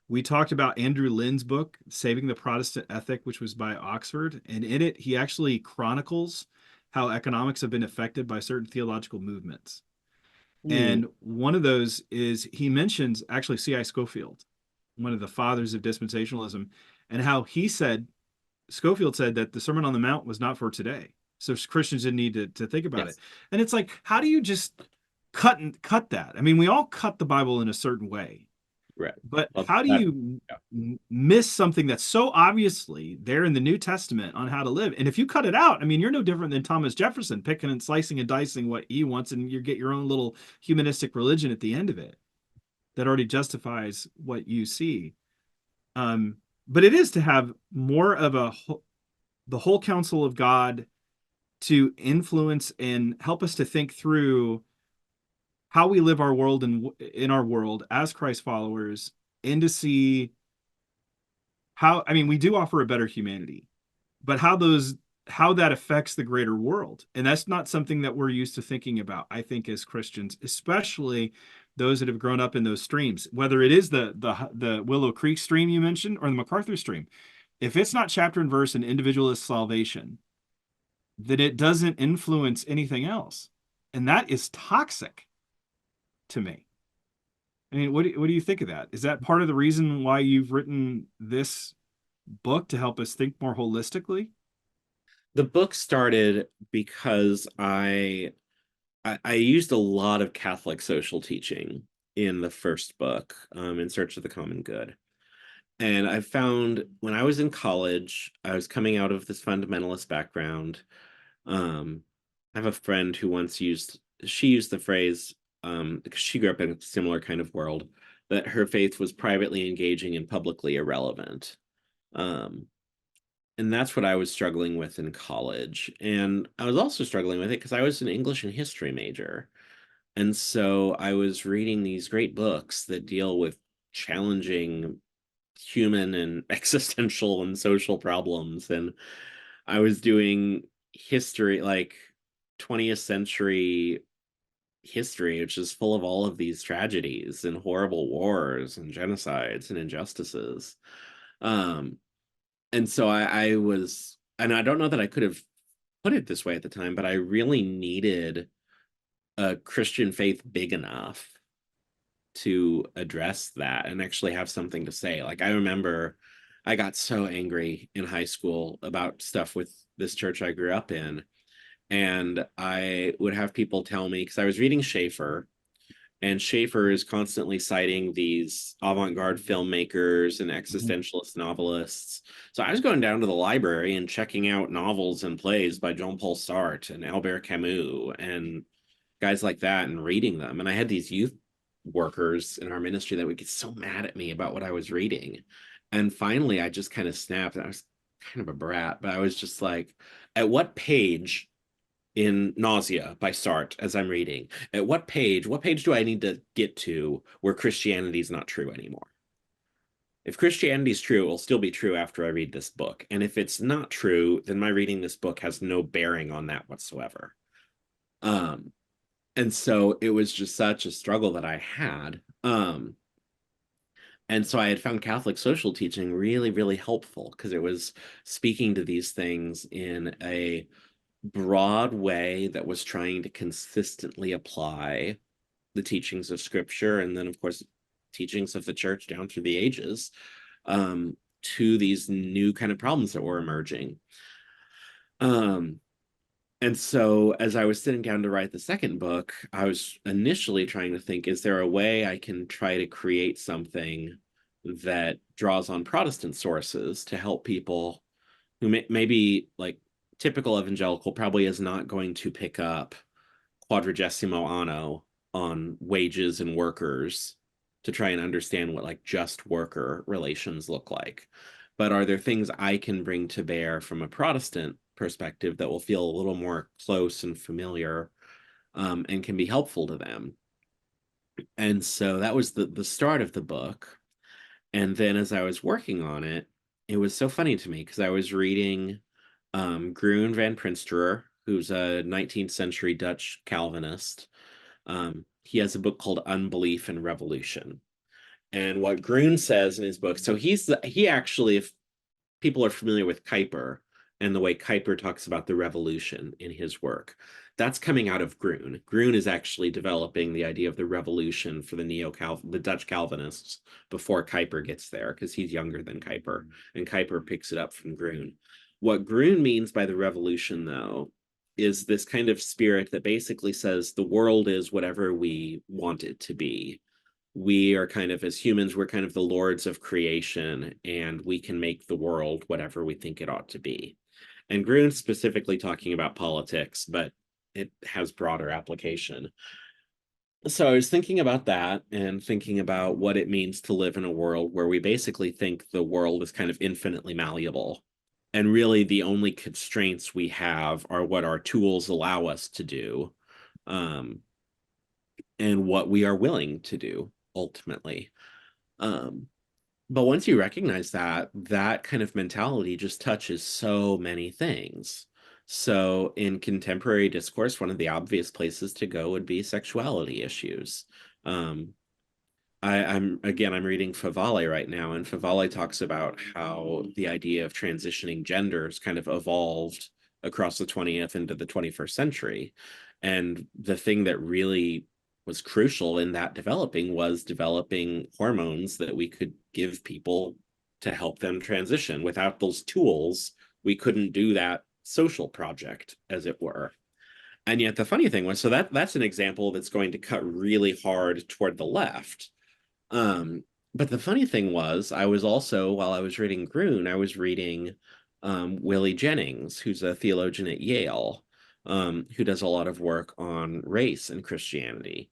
We talked about Andrew Lynn's book, Saving the Protestant Ethic, which was by Oxford. And in it, he actually chronicles how economics have been affected by certain theological movements. Hmm. And one of those is he mentions actually C.I. Scofield, one of the fathers of dispensationalism, and how Scofield said that the Sermon on the Mount was not for today. So Christians didn't need to think about it. Yes. And it's like, how do you just cut that? I mean, we all cut the Bible in a certain way, Right. but Well, how do that, you yeah. miss something that's so obviously there in the New Testament on how to live? And if you cut it out, I mean, you're no different than Thomas Jefferson picking and slicing and dicing what he wants, and you get your own little humanistic religion at the end of it that already justifies what you see. Um, but it is to have more of the whole counsel of God to influence and help us to think through how we live our world and in our world as Christ followers, and to see how, I mean, we do offer a better humanity, but how that affects the greater world. And that's not something that we're used to thinking about, I think, as Christians, especially those that have grown up in those streams, whether it is the Willow Creek stream you mentioned or the MacArthur stream. If it's not chapter and verse and individualist salvation, then it doesn't influence anything else. And that is toxic to me. I mean, what do you think of that? Is that part of the reason why you've written this book, to help us think more holistically? The book started because I used a lot of Catholic social teaching in the first book, In Search of the Common Good. And I found when I was in college, I was coming out of this fundamentalist background. I have a friend who she used the phrase, because she grew up in a similar kind of world, that her faith was privately engaging and publicly irrelevant. Um, and that's what I was struggling with in college. And I was also struggling with it because I was an English and history major. And so I was reading these great books that deal with challenging human and existential and social problems. And I was doing history, like 20th century history, which is full of all of these tragedies and horrible wars and genocides and injustices. Um, and so I was, and I don't know that I could have put it this way at the time, but I really needed a Christian faith big enough to address that and actually have something to say. Like, I remember I got so angry in high school about stuff with this church I grew up in. And I would have people tell me, because I was reading Schaeffer, and Schaeffer is constantly citing these avant-garde filmmakers and Mhm. existentialist novelists. So I was going down to the library and checking out novels and plays by Jean-Paul Sartre and Albert Camus and guys like that and reading them. And I had these youth workers in our ministry that would get so mad at me about what I was reading. And finally, I just kind of snapped. I was kind of a brat, but I was just like, at what page in Nausea by Sartre, as I'm reading, at what page do I need to get to where Christianity is not true anymore? If Christianity is true, it will still be true after I read this book. And if it's not true, then my reading this book has no bearing on that whatsoever. Um, and so it was just such a struggle that I had. And so I had found Catholic social teaching really, really helpful because it was speaking to these things in a broad way that was trying to consistently apply the teachings of Scripture and then, of course, teachings of the church down through the ages to these new kind of problems that were emerging. Um, And so, as I was sitting down to write the second book, I was initially trying to think, is there a way I can try to create something that draws on Protestant sources to help people who maybe like typical evangelical probably is not going to pick up quadragesimo anno on wages and workers to try and understand what like just worker relations look like. But are there things I can bring to bear from a Protestant perspective that will feel a little more close and familiar and can be helpful to them? And so that was the start of the book. And then as I was working on it, it was so funny to me because I was reading Groen van Prinsterer, who's a 19th century Dutch Calvinist. He has a book called Unbelief and Revolution. And what Groen says in his book, so he actually, if people are familiar with Kuyper and the way Kuyper talks about the revolution in his work, that's coming out of Groen. Groen is actually developing the idea of the revolution for the Dutch Calvinists before Kuyper gets there, because he's younger than Kuyper, and Kuyper picks it up from Groen. What Groen means by the revolution, though, is this kind of spirit that basically says the world is whatever we want it to be. We are kind of, as humans, we're kind of the lords of creation, and we can make the world whatever we think it ought to be. And Groen's specifically talking about politics, but it has broader application. So I was thinking about that and thinking about what it means to live in a world where we basically think the world is kind of infinitely malleable. And really, the only constraints we have are what our tools allow us to do, um, and what we are willing to do ultimately. Um, but once you recognize that, that kind of mentality just touches so many things. So in contemporary discourse, one of the obvious places to go would be sexuality issues. Um, I'm reading Favale right now, and Favale talks about how the idea of transitioning genders kind of evolved across the 20th into the 21st century. And the thing that really was crucial in that developing was developing hormones that we could give people to help them transition. Without those tools, we couldn't do that social project, as it were. And yet the funny thing was, so that's an example that's going to cut really hard toward the left. um, but the funny thing was, I was also, while I was reading Groen, I was reading Willie Jennings, who's a theologian at Yale, who does a lot of work on race and Christianity.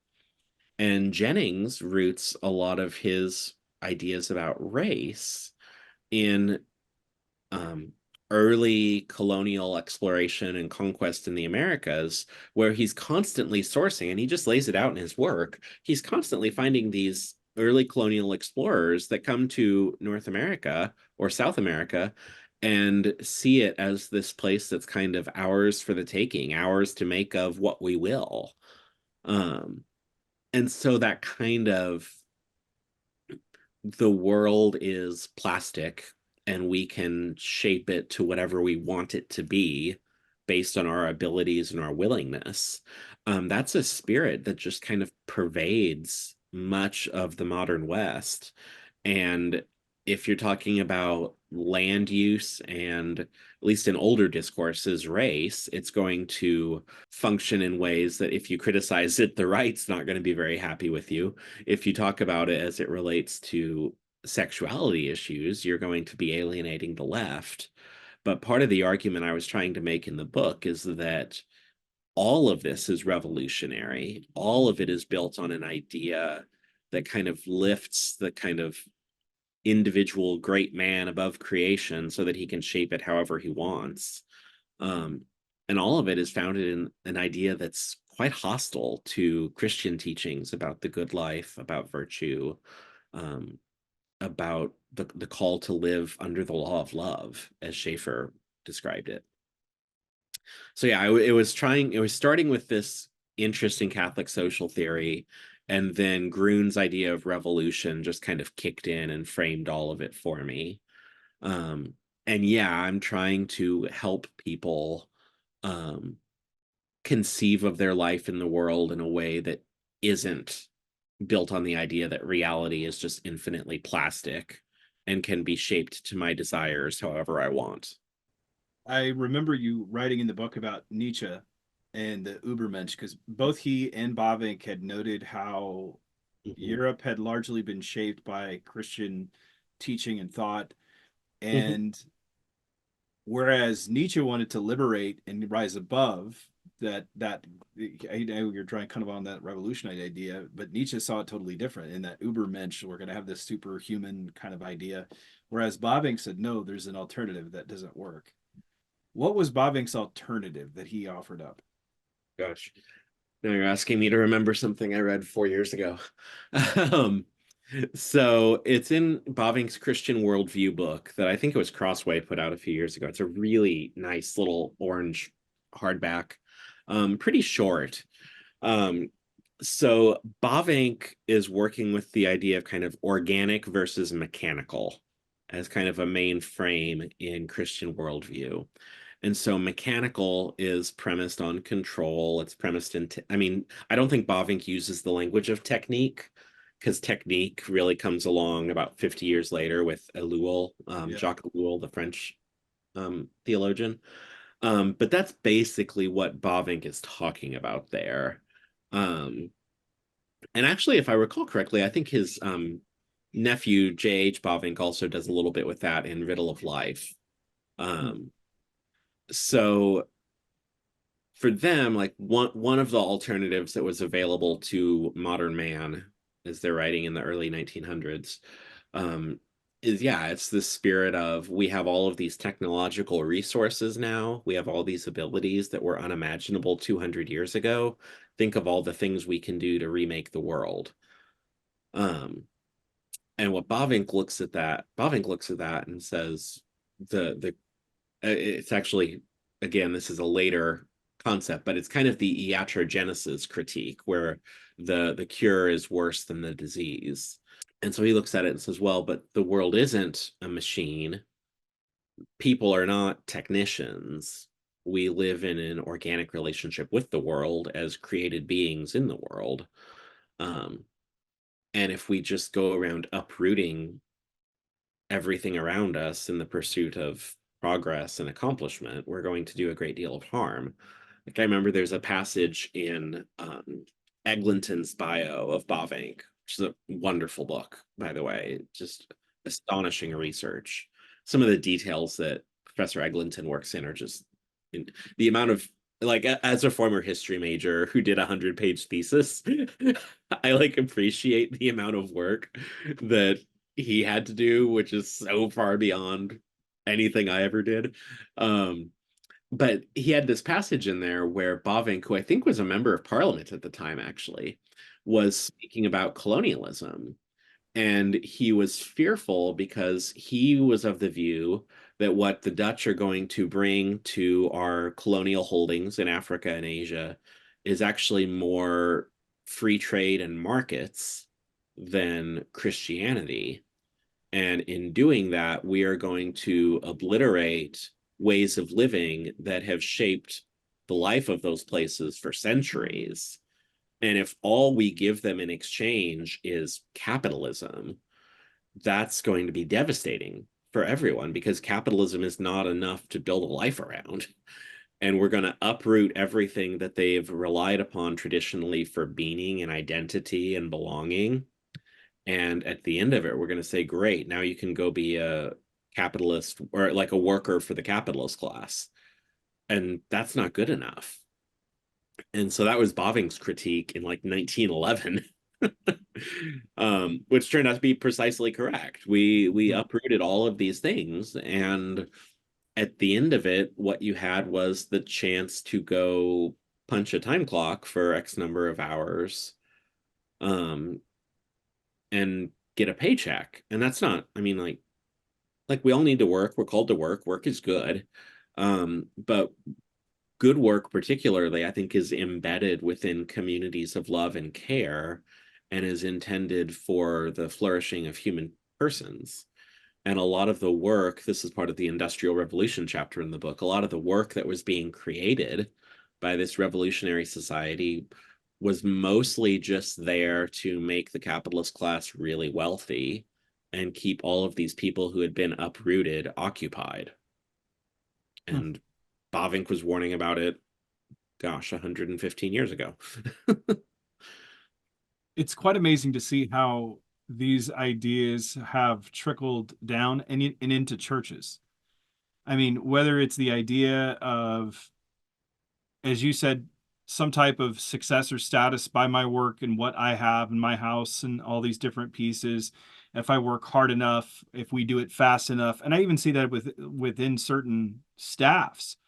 And Jennings roots a lot of his ideas about race in um, early colonial exploration and conquest in the Americas, where he's constantly sourcing, and he just lays it out in his work. He's constantly finding these early colonial explorers that come to North America or South America and see it as this place that's kind of ours for the taking, ours to make of what we will. Um, and so that kind of the world is plastic and we can shape it to whatever we want it to be based on our abilities and our willingness. That's a spirit that just kind of pervades much of the modern West. And if you're talking about land use and, at least in older discourses, race, it's going to function in ways that if you criticize it, the right's not going to be very happy with you. If you talk about it as it relates to sexuality issues, you're going to be alienating the left. But part of the argument I was trying to make in the book is that all of this is revolutionary. All of it is built on an idea that kind of lifts the kind of individual great man above creation so that he can shape it however he wants. Um, and all of it is founded in an idea that's quite hostile to Christian teachings about the good life, about virtue, um, about the call to live under the law of love, as Schaeffer described it. So yeah, it was starting with this interesting Catholic social theory, and then Grun's idea of revolution just kind of kicked in and framed all of it for me. Um, and yeah, I'm trying to help people um, conceive of their life in the world in a way that isn't built on the idea that reality is just infinitely plastic and can be shaped to my desires however I want. I remember you writing in the book about Nietzsche and the Ubermensch, because both he and Bavinck had noted how Mhm. Europe had largely been shaped by Christian teaching and thought. Mhm. And whereas Nietzsche wanted to liberate and rise above that I know you're trying kind of on that revolutionary idea, but Nietzsche saw it totally different in that Ubermensch, we're going to have this superhuman kind of idea. Whereas Bavinck said, no, there's an alternative that doesn't work. What was Bavinck's alternative that he offered up? Gosh. Now you're asking me to remember something I read 4 years ago. um, so it's in Bavinck's Christian Worldview book that I think it was Crossway put out a few years ago. It's a really nice little orange hardback, pretty short. Um, so Bavinck is working with the idea of kind of organic versus mechanical as kind of a main frame in Christian worldview. And so mechanical is premised on control. It's premised in, I mean, I don't think Bavinck uses the language of technique because technique really comes along about 50 years later with Ellul, Yeah. Jacques Ellul, the French theologian. But that's basically what Bavinck is talking about there. Um, and actually, if I recall correctly, I think his nephew, J.H. Bavinck, also does a little bit with that in Riddle of Life. Hmm. Um, so for them, like one of the alternatives that was available to modern man, as they're writing in the early 1900s, um, is yeah, it's the spirit of we have all of these technological resources now. We have all these abilities that were unimaginable 200 years ago. Think of all the things we can do to remake the world. Um, and what Bavinck looks at that and says the it's actually, again, this is a later concept, but it's kind of the iatrogenesis critique where the cure is worse than the disease. And so he looks at it and says, well, but the world isn't a machine. People are not technicians. We live in an organic relationship with the world as created beings in the world. Um, and if we just go around uprooting everything around us in the pursuit of progress and accomplishment, we're going to do a great deal of harm. Like I remember there's a passage in Eglinton's bio of Bavinck, which is a wonderful book, by the way, just astonishing research. Some of the details that Professor Eglinton works in are just the amount of like as a former history major who did 100-page thesis, I like appreciate the amount of work that he had to do, which is so far beyond anything I ever did. Um, but he had this passage in there where Bavinck, who I think was a member of parliament at the time, actually, was speaking about colonialism. And he was fearful because he was of the view that what the Dutch are going to bring to our colonial holdings in Africa and Asia is actually more free trade and markets than Christianity. And in doing that, we are going to obliterate ways of living that have shaped the life of those places for centuries. And if all we give them in exchange is capitalism, that's going to be devastating for everyone because capitalism is not enough to build a life around. And we're going to uproot everything that they've relied upon traditionally for meaning and identity and belonging. And at the end of it, we're going to say, great, now you can go be a capitalist or like a worker for the capitalist class. And that's not good enough. And so that was Boving's critique in like 1911. Which turned out to be precisely correct. We uprooted all of these things, and at the end of it, what you had was the chance to go punch a time clock for X number of hours, um, and get a paycheck. And that's not, I mean, like we all need to work. We're called to work. Work is good. But good work, particularly, I think, is embedded within communities of love and care and is intended for the flourishing of human persons. And a lot of the work, this is part of the Industrial Revolution chapter in the book, a lot of the work that was being created by this revolutionary society was mostly just there to make the capitalist class really wealthy and keep all of these people who had been uprooted occupied. Hmm. And Bavinck was warning about it, gosh, 115 years ago. It's quite amazing to see how these ideas have trickled down and into churches. I mean, whether it's the idea of, as you said, some type of success or status by my work and what I have in my house and all these different pieces. If I work hard enough, if we do it fast enough, and I even see that within certain staffs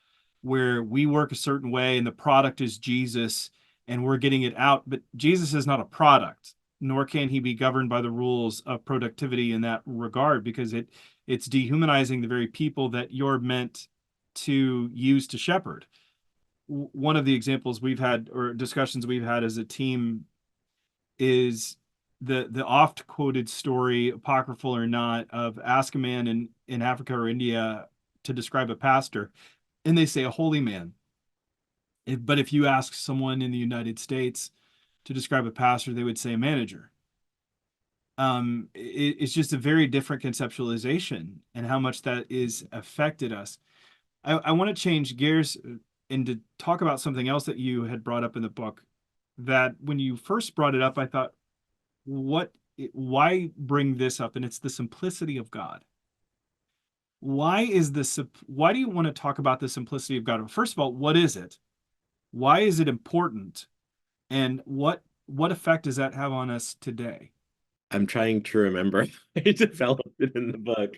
where we work a certain way and the product is Jesus and we're getting it out, but Jesus is not a product, nor can he be governed by the rules of productivity in that regard because it's dehumanizing the very people that you're meant to use to shepherd. One of the examples we've had or discussions we've had as a team is the oft quoted story, apocryphal or not, of ask a man in Africa or India to describe a pastor, and they say a holy man. But if you ask someone in the United States to describe a pastor, they would say a manager. It's just a very different conceptualization and how much that is affected us. I want to change gears and to talk about something else that you had brought up in the book that when you first brought it up, I thought, why bring this up? And it's the simplicity of God. Why do you want to talk about the simplicity of God? First of all, what is it? Why is it important? And what effect does that have on us today? I'm trying to remember. I developed it in the book.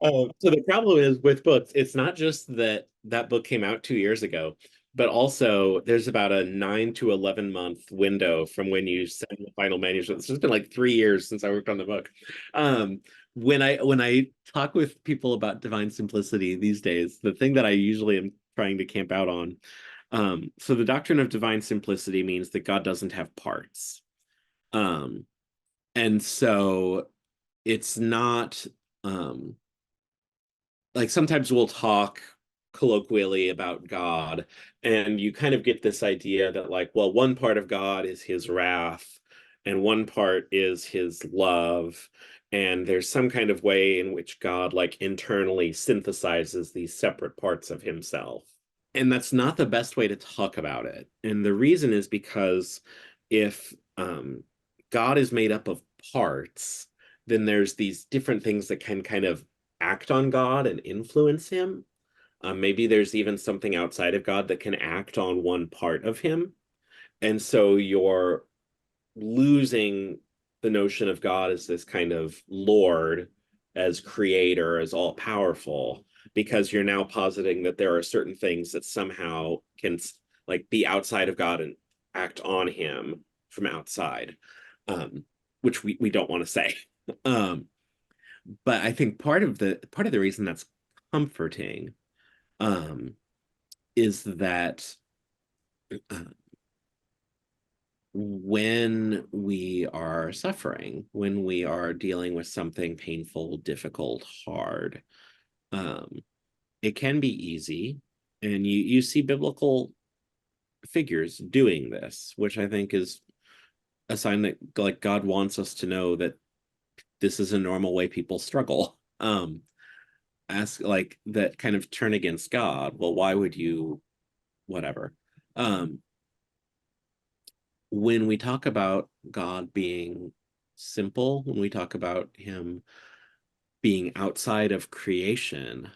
So the problem is with books, it's not just that that book came out 2 years ago, but also there's about a 9 to 11 month window from when you send the final manuscript. So it's been like 3 years since I worked on the book. When I talk with people about divine simplicity these days, the thing that I usually am trying to camp out on, so the doctrine of divine simplicity means that God doesn't have parts. Um, and so it's not like sometimes we'll talk colloquially about God, and you kind of get this idea that, like, well, one part of God is his wrath, and one part is his love, and there's some kind of way in which God, like, internally synthesizes these separate parts of himself. And that's not the best way to talk about it. And the reason is because if God is made up of parts, then there's these different things that can kind of act on God and influence him. Maybe there's even something outside of God that can act on one part of him. And so you're losing the notion of God as this kind of Lord, as creator, as all powerful, because you're now positing that there are certain things that somehow can like be outside of God and act on him from outside, um, which we don't want to say. Um, but I think part of the reason that's comforting, um, is that uh, when we are suffering, when we are dealing with something painful, difficult, hard, um, it can be easy. And you see biblical figures doing this, which I think is a sign that like God wants us to know that this is a normal way people struggle. Ask like that kind of turn against God. Well, why would you whatever? Um, when we talk about God being simple, when we talk about him being outside of creation,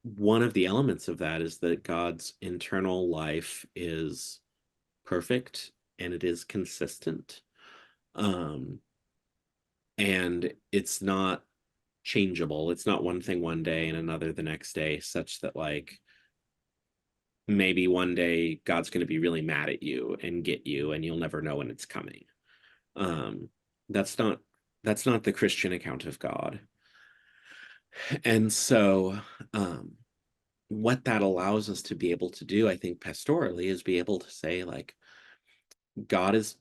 one of the elements of that is that God's internal life is perfect and it is consistent. Um, and it's not changeable. It's not one thing one day and another the next day, such that like maybe one day God's going to be really mad at you and get you and you'll never know when it's coming. Um, that's not that's not the Christian account of God. And so what that allows us to be able to do, I think, pastorally, is be able to say, like, God is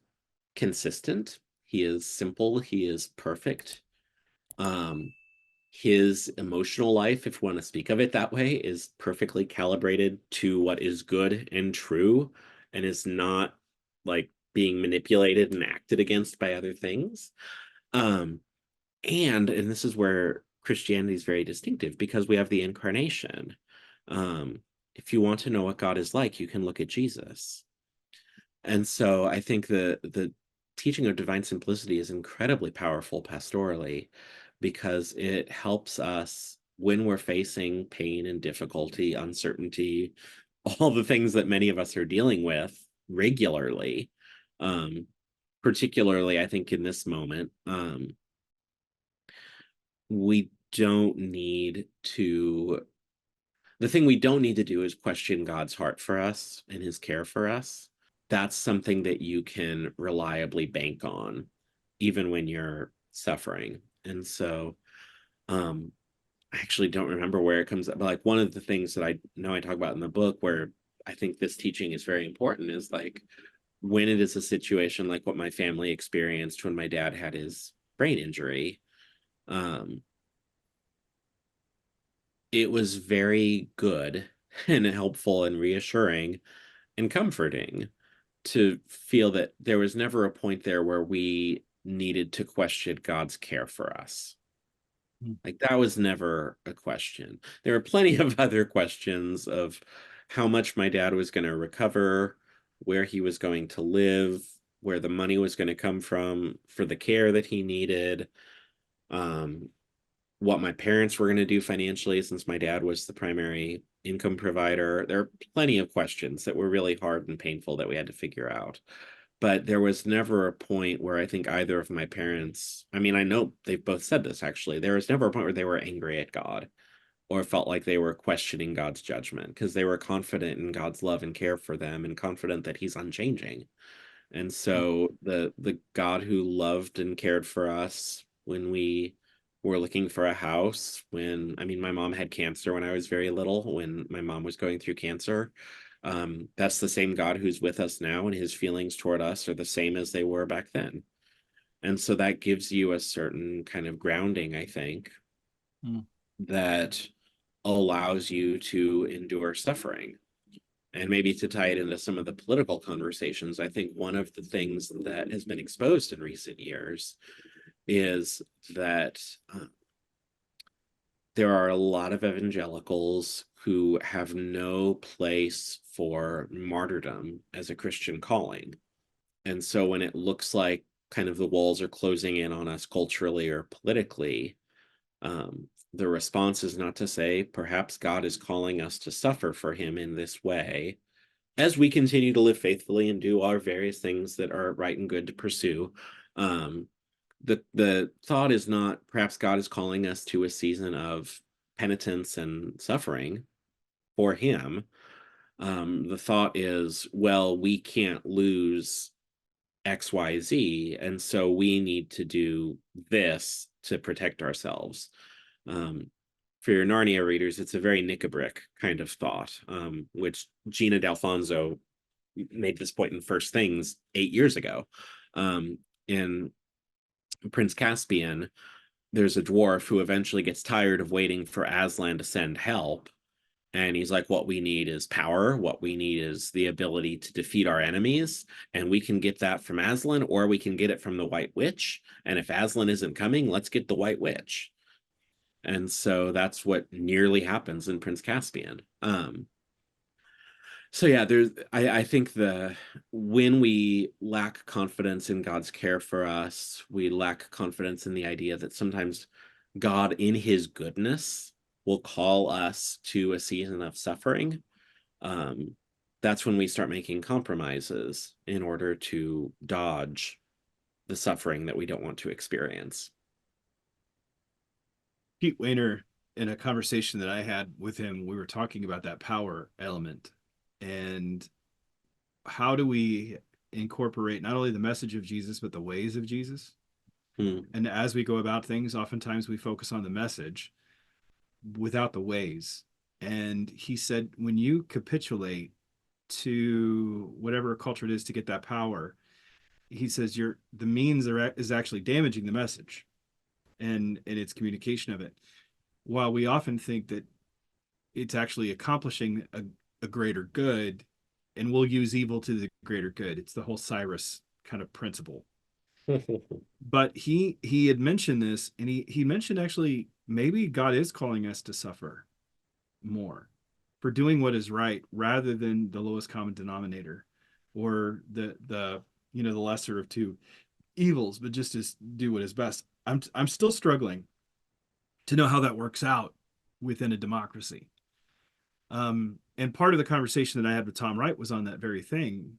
consistent, he is simple, he is perfect. Um, his emotional life, if we want to speak of it that way, is perfectly calibrated to what is good and true and is not like being manipulated and acted against by other things. Um, and this is where Christianity is very distinctive because we have the incarnation. Um, if you want to know what God is like, you can look at Jesus. And so I think the teaching of divine simplicity is incredibly powerful pastorally because it helps us when we're facing pain and difficulty, uncertainty, all the things that many of us are dealing with regularly. Um, Particularly, I think in this moment, we don't need to the thing we don't need to do is question God's heart for us and his care for us. That's something that you can reliably bank on even when you're suffering. And so I actually don't remember where it comes up, but like one of the things that I know I talk about in the book where I think this teaching is very important is like when it is a situation like what my family experienced when my dad had his brain injury. um it was very good and helpful and reassuring and comforting to feel that there was never a point there where we needed to question God's care for us. Mm. Like that was never a question. There were plenty of other questions of how much my dad was going to recover, where he was going to live, where the money was going to come from for the care that he needed, um, what my parents were going to do financially since my dad was the primary income provider. There are plenty of questions that were really hard and painful that we had to figure out. But there was never a point where I think either of my parents, I mean, I know they've both said this actually, there was never a point where they were angry at God or felt like they were questioning God's judgment because they were confident in God's love and care for them and confident that he's unchanging. And Mm. so the God who loved and cared for us when we were looking for a house, when I mean my mom had cancer when I was very little, when my mom was going through cancer. That's the same God who's with us now, and his feelings toward us are the same as they were back then. And so that gives you a certain kind of grounding, I think, Mm. that allows you to endure suffering. And maybe to tie it into some of the political conversations, I think one of the things that has been exposed in recent years is that there are a lot of evangelicals who have no place for martyrdom as a Christian calling. And so when it looks like kind of the walls are closing in on us culturally or politically, the response is not to say, perhaps God is calling us to suffer for him in this way as we continue to live faithfully and do our various things that are right and good to pursue. um, the thought is not perhaps God is calling us to a season of penitence and suffering for him. The thought is, well, we can't lose XYZ, and so we need to do this to protect ourselves. um, for your Narnia readers, it's a very Nickabrick kind of thought, which Gina D'Alfonso made this point in First Things 8 years ago. In Prince Caspian, there's a dwarf who eventually gets tired of waiting for Aslan to send help. And he's like, what we need is power. What we need is the ability to defeat our enemies. And we can get that from Aslan, or we can get it from the White Witch. And if Aslan isn't coming, let's get the White Witch. And so that's what nearly happens in Prince Caspian. So yeah, I think when we lack confidence in God's care for us, we lack confidence in the idea that sometimes God in his goodness will call us to a season of suffering. Um, that's when we start making compromises in order to dodge the suffering that we don't want to experience. Pete Wayner, in a conversation that I had with him, we were talking about that power element and how do we incorporate not only the message of Jesus, but the ways of Jesus. And as we go about things, oftentimes we focus on the message without the ways. And he said, when you capitulate to whatever culture it is to get that power, he says the means is actually damaging the message and its communication of it. While we often think that it's actually accomplishing a greater good, and we'll use evil to the greater good. It's the whole Cyrus kind of principle. But he had mentioned this, and he mentioned actually maybe God is calling us to suffer more for doing what is right rather than the lowest common denominator or the the lesser of two evils, but just to do what is best. I'm still struggling to know how that works out within a democracy. And part of the conversation that I had with Tom Wright was on that very thing.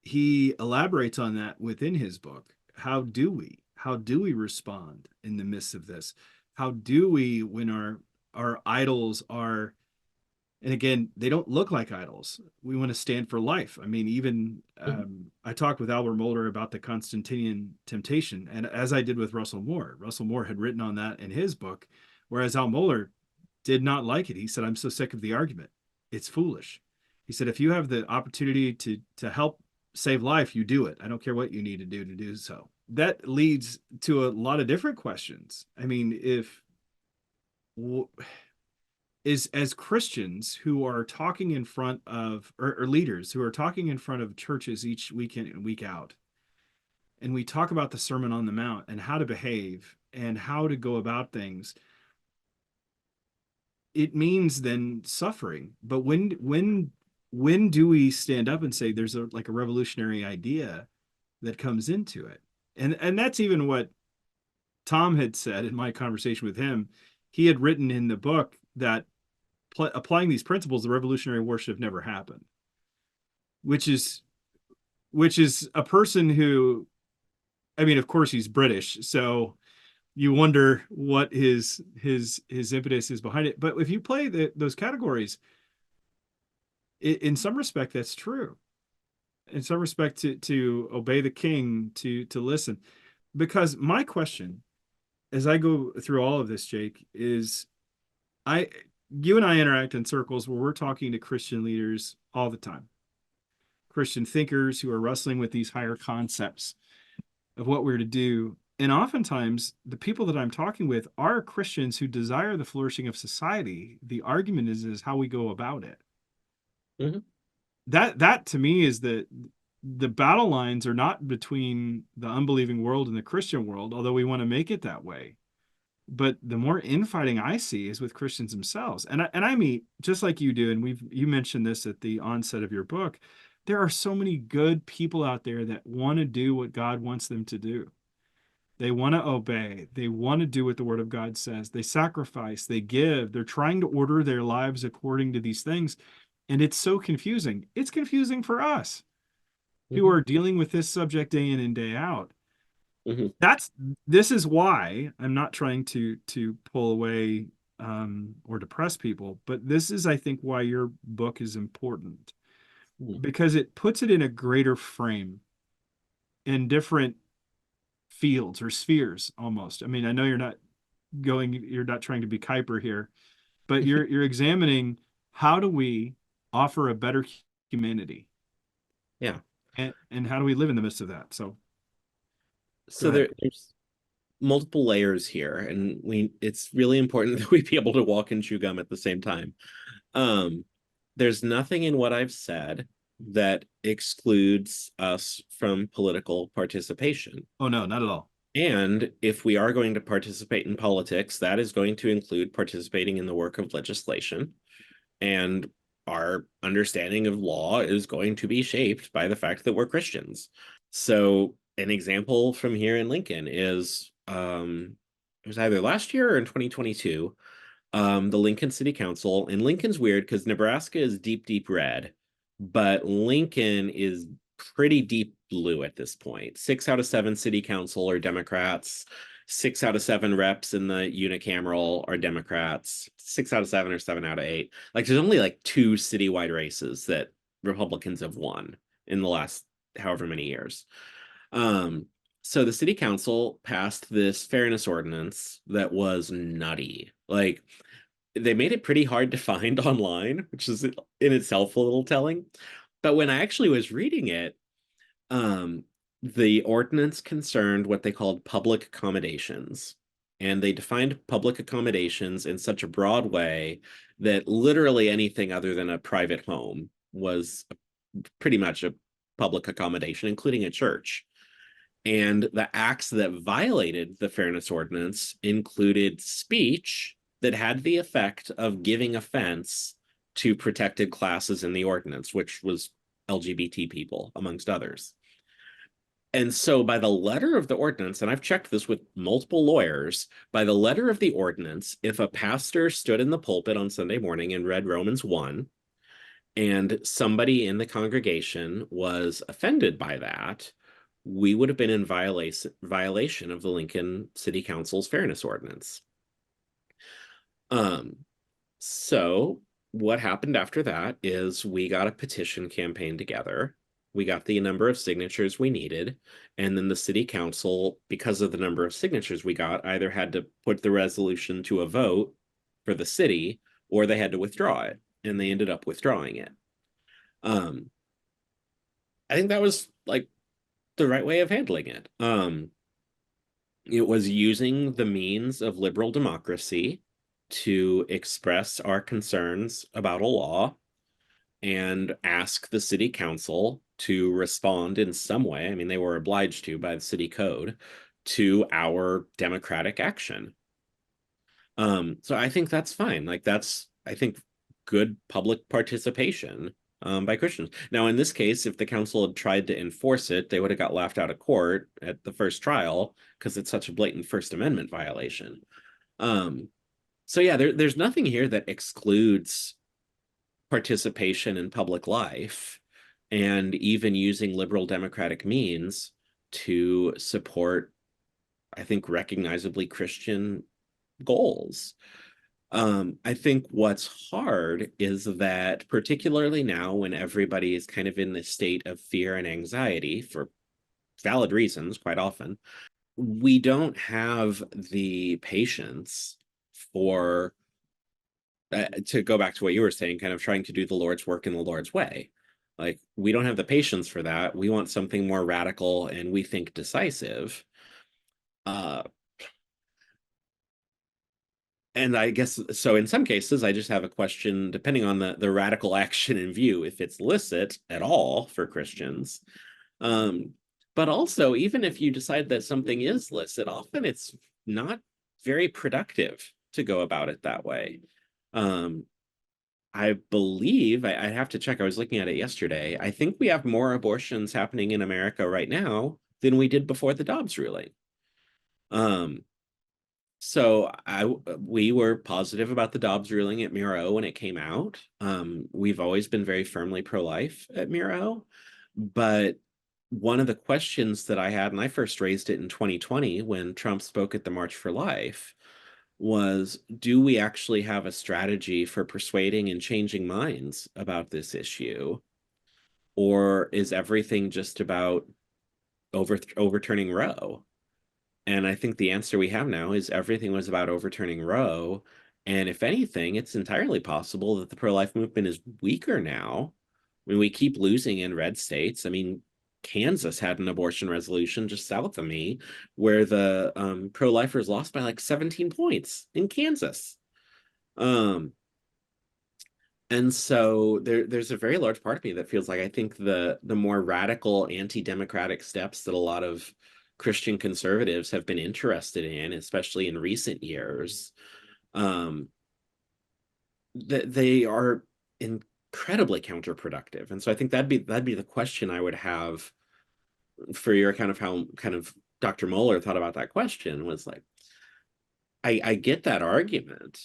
He elaborates on that within his book. How do we respond in the midst of this? How do we, when our idols are, and again, they don't look like idols. We want to stand for life. I mean, even I talked with Albert Mohler about the Constantinian temptation, and as I did with Russell Moore had written on that in his book, whereas Al Mohler did not like it. He said, I'm so sick of the argument. It's foolish. He said, if you have the opportunity to help save life, you do it. I don't care what you need to do so. That leads to a lot of different questions. I mean, as Christians who are talking in front of, or leaders who are talking in front of churches each week in and week out, and we talk about the Sermon on the Mount and how to behave and how to go about things, it means then suffering. But when do we stand up and say there's a revolutionary idea that comes into it? And that's even what Tom had said in my conversation with him. He had written in the book that applying these principles, the Revolutionary War should have never happened, which is a person who, I mean, of course he's British, so you wonder what his impetus is behind it. But if you play those categories, in some respect, that's true. In some respect, to obey the king, to listen. Because my question, as I go through all of this, Jake, is you and I interact in circles where we're talking to Christian leaders all the time. Christian thinkers who are wrestling with these higher concepts of what we're to do. And oftentimes, the people that I'm talking with are Christians who desire the flourishing of society. The argument is how we go about it. Mm-hmm. That to me is the battle lines are not between the unbelieving world and the Christian world, although we want to make it that way. But the more infighting I see is with Christians themselves. And I meet, just like you do, and you mentioned this at the onset of your book, there are so many good people out there that want to do what God wants them to do. They want to obey. They want to do what the Word of God says. They sacrifice, they give. They're trying to order their lives according to these things. And it's so confusing. It's confusing for us who are dealing with this subject day in and day out. Mm-hmm. This is why I'm not trying to pull away or depress people, but this is, I think, why your book is important, because it puts it in a greater frame in different fields or spheres almost. I mean, I know you're not going, you're not trying to be Kuiper here, but you're examining how do we offer a better humanity, Yeah. and how do we live in the midst of that? So go So ahead. there's multiple layers here, and it's really important that we be able to walk and chew gum at the same time. Um, there's nothing in what I've said that excludes us from political participation. Oh no, not at all. And if we are going to participate in politics, that is going to include participating in the work of legislation. And our understanding of law is going to be shaped by the fact that we're Christians. So, an example from here in Lincoln is it was either last year or in 2022, the Lincoln City Council. And Lincoln's weird because Nebraska is deep, deep red, but Lincoln is pretty deep blue at this point. 6 out of 7 city council are Democrats. 6 out of 7 reps in the unicameral are Democrats. 6 out of 7 or 7 out of 8. Like there's only like 2 citywide races that Republicans have won in the last however many years. Um, so the city council passed this fairness ordinance that was nutty. Like they made it pretty hard to find online, which is in itself a little telling. But when I actually was reading it, um, the ordinance concerned what they called public accommodations. And they defined public accommodations in such a broad way that literally anything other than a private home was pretty much a public accommodation, including a church. And the acts that violated the fairness ordinance included speech that had the effect of giving offense to protected classes in the ordinance, which was LGBT people, amongst others. And so, by the letter of the ordinance, and I've checked this with multiple lawyers, by the letter of the ordinance, if a pastor stood in the pulpit on Sunday morning and read Romans 1, and somebody in the congregation was offended by that, we would have been in violation of the Lincoln City Council's fairness ordinance. Um, so what happened after that is we got a petition campaign together. We got the number of signatures we needed, and then the city council, because of the number of signatures we got, either had to put the resolution to a vote for the city or they had to withdraw it, and they ended up withdrawing it. Um, I think that was like the right way of handling it. It was using the means of liberal democracy to express our concerns about a law and ask the city council to respond in some way. I mean, they were obliged to by the city code to our democratic action. So I think that's fine. Like that's, I think, good public participation by Christians. Now, in this case, if the council had tried to enforce it, they would have got laughed out of court at the first trial because it's such a blatant First Amendment violation. Um, so yeah, there's nothing here that excludes participation in public life and even using liberal democratic means to support, I think, recognizably Christian goals. I think what's hard is that, particularly now when everybody is kind of in this state of fear and anxiety for valid reasons, quite often, we don't have the patience for, to go back to what you were saying, kind of trying to do the Lord's work in the Lord's way. Like, we don't have the patience for that. We want something more radical and we think decisive. Uh, And I guess so in some cases, I just have a question, depending on the radical action in view, if it's licit at all for Christians. Um, but also, even if you decide that something is licit, often it's not very productive to go about it that way. Um, I believe, I have to check, I was looking at it yesterday. I think we have more abortions happening in America right now than we did before the Dobbs ruling. Um, So we were positive about the Dobbs ruling at Mere when it came out. We've always been very firmly pro-life at Mere, but one of the questions that I had, and I first raised it in 2020 when Trump spoke at the March for Life, was do we actually have a strategy for persuading and changing minds about this issue? Or is everything just about overturning Roe? And I think the answer we have now is everything was about overturning Roe. And if anything, it's entirely possible that the pro-life movement is weaker now. I mean, we keep losing in red states. I mean, Kansas had an abortion resolution just south of me where the pro-lifers lost by like 17 points in Kansas. Um, and so there's a very large part of me that feels like I think the more radical anti-democratic steps that a lot of Christian conservatives have been interested in, especially in recent years, um, that they are incredibly counterproductive. And so I think that'd be the question I would have for your kind of how kind of Dr. Moeller thought about that question was like, I get that argument,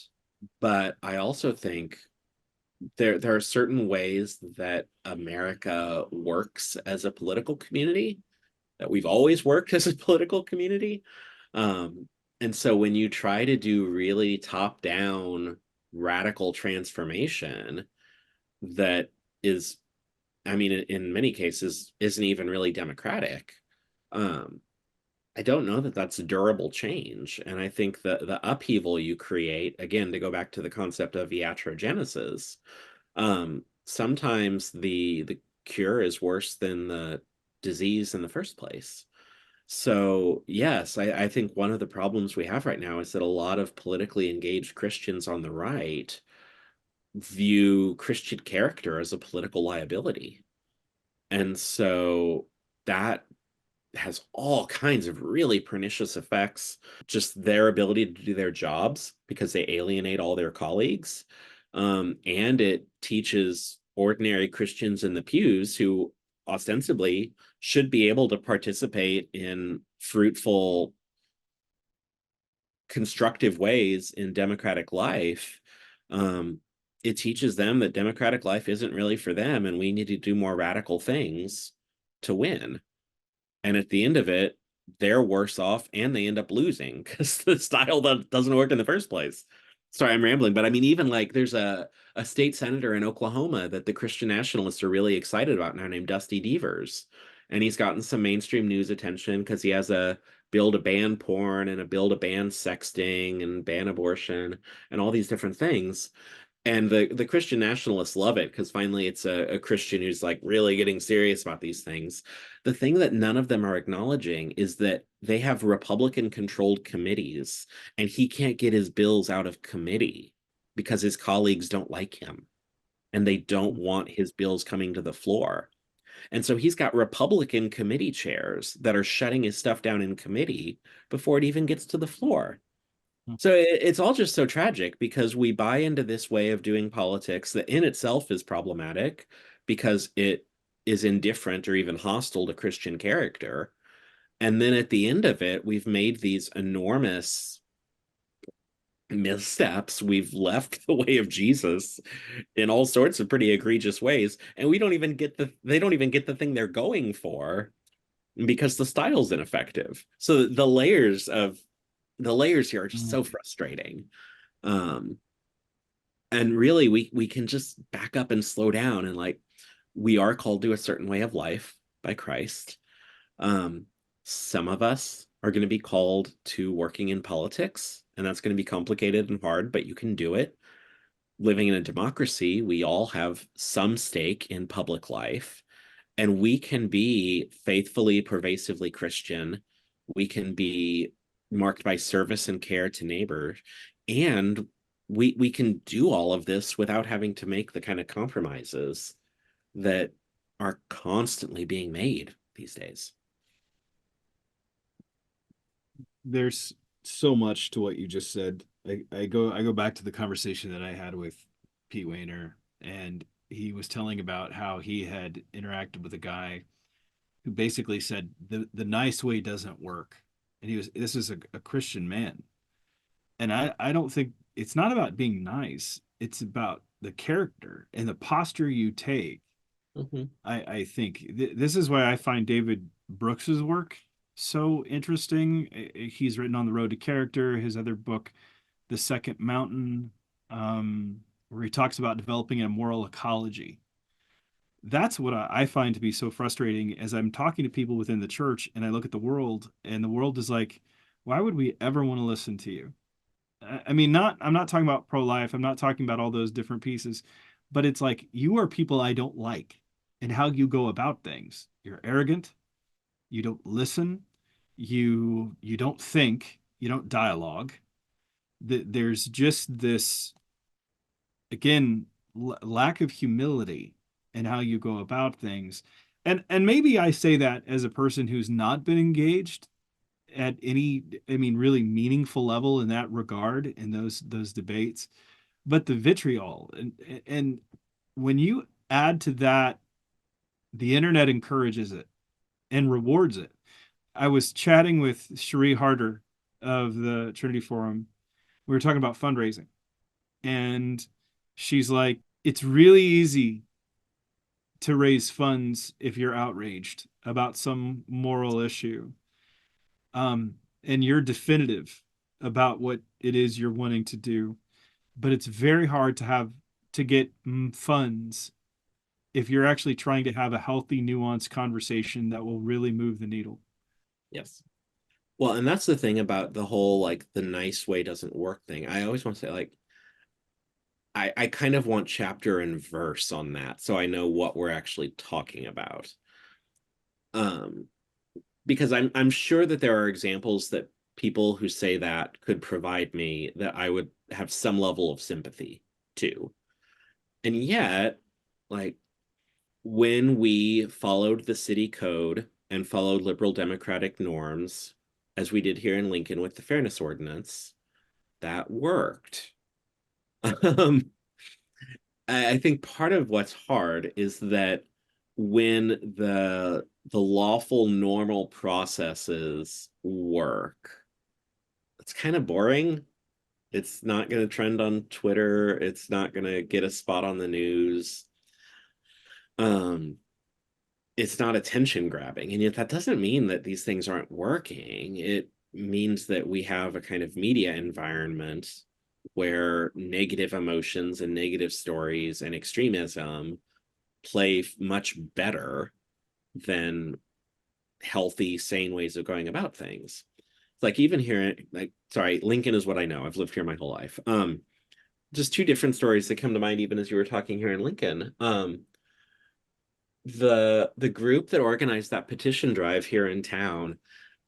but I also think there are certain ways that America works as a political community, that we've always worked as a political community. Um, and so when you try to do really top-down radical transformation that is, I mean, in many cases, isn't even really democratic, um, I don't know that that's a durable change. And I think the upheaval you create, again, to go back to the concept of iatrogenesis, sometimes the cure is worse than the disease in the first place. So yes, I think one of the problems we have right now is that a lot of politically engaged Christians on the right view Christian character as a political liability. And so that has all kinds of really pernicious effects, just their ability to do their jobs because they alienate all their colleagues. And it teaches ordinary Christians in the pews who ostensibly should be able to participate in fruitful, constructive ways in democratic life. Um, it teaches them that democratic life isn't really for them, and we need to do more radical things to win. And at the end of it, they're worse off and they end up losing because the style that doesn't work in the first place. Sorry, I'm rambling, but I mean, even like there's a state senator in Oklahoma that the Christian nationalists are really excited about now named Dusty Deavers. And he's gotten some mainstream news attention because he has a bill to ban porn and a bill to ban sexting and ban abortion and all these different things. And the Christian nationalists love it because finally it's a Christian who's like really getting serious about these things. The thing that none of them are acknowledging is that they have Republican controlled committees and he can't get his bills out of committee because his colleagues don't like him and they don't want his bills coming to the floor. And so he's got Republican committee chairs that are shutting his stuff down in committee before it even gets to the floor. So it's all just so tragic because we buy into this way of doing politics that in itself is problematic because it is indifferent or even hostile to Christian character. And then at the end of it, we've made these enormous missteps. We've left the way of Jesus in all sorts of pretty egregious ways. And we don't even get they don't even get the thing they're going for because the style's ineffective. So the layers here are just so frustrating. Um, and really we can just back up and slow down and like we are called to a certain way of life by Christ. Um, some of us are going to be called to working in politics, and that's going to be complicated and hard, but you can do it. Living in a democracy, we all have some stake in public life, and we can be faithfully, pervasively Christian. We can be marked by service and care to neighbors, and we can do all of this without having to make the kind of compromises that are constantly being made these days. There's so much to what you just said. I go back to the conversation that I had with Pete Wayner, and he was telling about how he had interacted with a guy who basically said the nice way doesn't work. And this is a Christian man. And I don't think it's not about being nice. It's about the character and the posture you take. Mhm. I think this is why I find David Brooks's work so interesting. He's written On the Road to Character, his other book, The Second Mountain, where he talks about developing a moral ecology. That's what I find to be so frustrating as I'm talking to people within the church and I look at the world, and the world is like, Why would we ever want to listen to you? I mean, I'm not talking about pro-life. I'm not talking about all those different pieces, but it's like you are people I don't like and how you go about things. You're arrogant. You don't listen. You don't think. You don't dialogue. There's just this, again, lack of humility in how you go about things. And maybe I say that as a person who's not been engaged at any, I mean, really meaningful level in that regard in those debates. But the vitriol and when you add to that, the internet encourages it and rewards it. I was chatting with Cherie Harder of the Trinity Forum. We were talking about fundraising, and she's like, "It's really easy to raise funds if you're outraged about some moral issue, and you're definitive about what it is you're wanting to do. But it's very hard to get funds if you're actually trying to have a healthy, nuanced conversation that will really move the needle." Yes. Well, and that's the thing about the whole like the nice way doesn't work thing. I always want to say like I kind of want chapter and verse on that so I know what we're actually talking about. Um, because I'm sure that there are examples that people who say that could provide me that I would have some level of sympathy to. And yet, like when we followed the city code and followed liberal democratic norms, as we did here in Lincoln with the fairness ordinance, that worked. Um, I think part of what's hard is that when the lawful normal processes work, it's kind of boring. It's not going to trend on Twitter. It's not going to get a spot on the news. Um, it's not attention grabbing. And yet that doesn't mean that these things aren't working. It means that we have a kind of media environment where negative emotions and negative stories and extremism play much better than healthy, sane ways of going about things. Like even here, like sorry, Lincoln is what I know. I've lived here my whole life. Just two different stories that come to mind even as you were talking here in Lincoln. The group that organized that petition drive here in town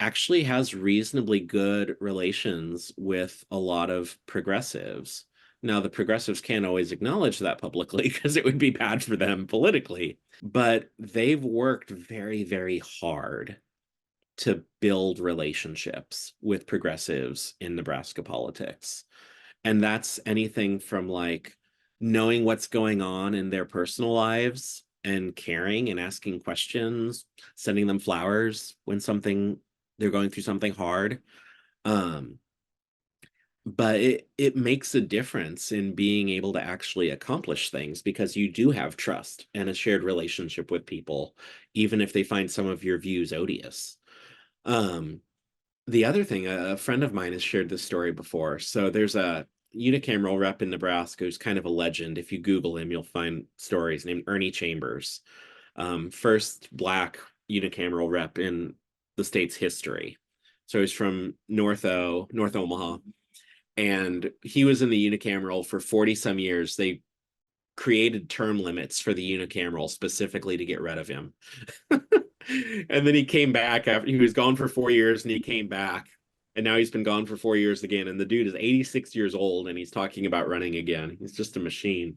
actually has reasonably good relations with a lot of progressives. Now, the progressives can't always acknowledge that publicly because it would be bad for them politically, but they've worked very, very hard to build relationships with progressives in Nebraska politics. And that's anything from like knowing what's going on in their personal lives and caring and asking questions, sending them flowers when something they're going through something hard. Um, but it makes a difference in being able to actually accomplish things because you do have trust and a shared relationship with people, even if they find some of your views odious. Um, the other thing, a friend of mine has shared this story before. So there's a unicameral rep in Nebraska who's kind of a legend. If you Google him, you'll find stories named Ernie Chambers, first Black unicameral rep in the state's history. So he's from North Omaha, and he was in the unicameral for 40 some years. They created term limits for the unicameral specifically to get rid of him. And then he came back after he was gone for 4 years and he came back. And now he's been gone for 4 years again. And the dude is 86 years old and he's talking about running again. He's just a machine.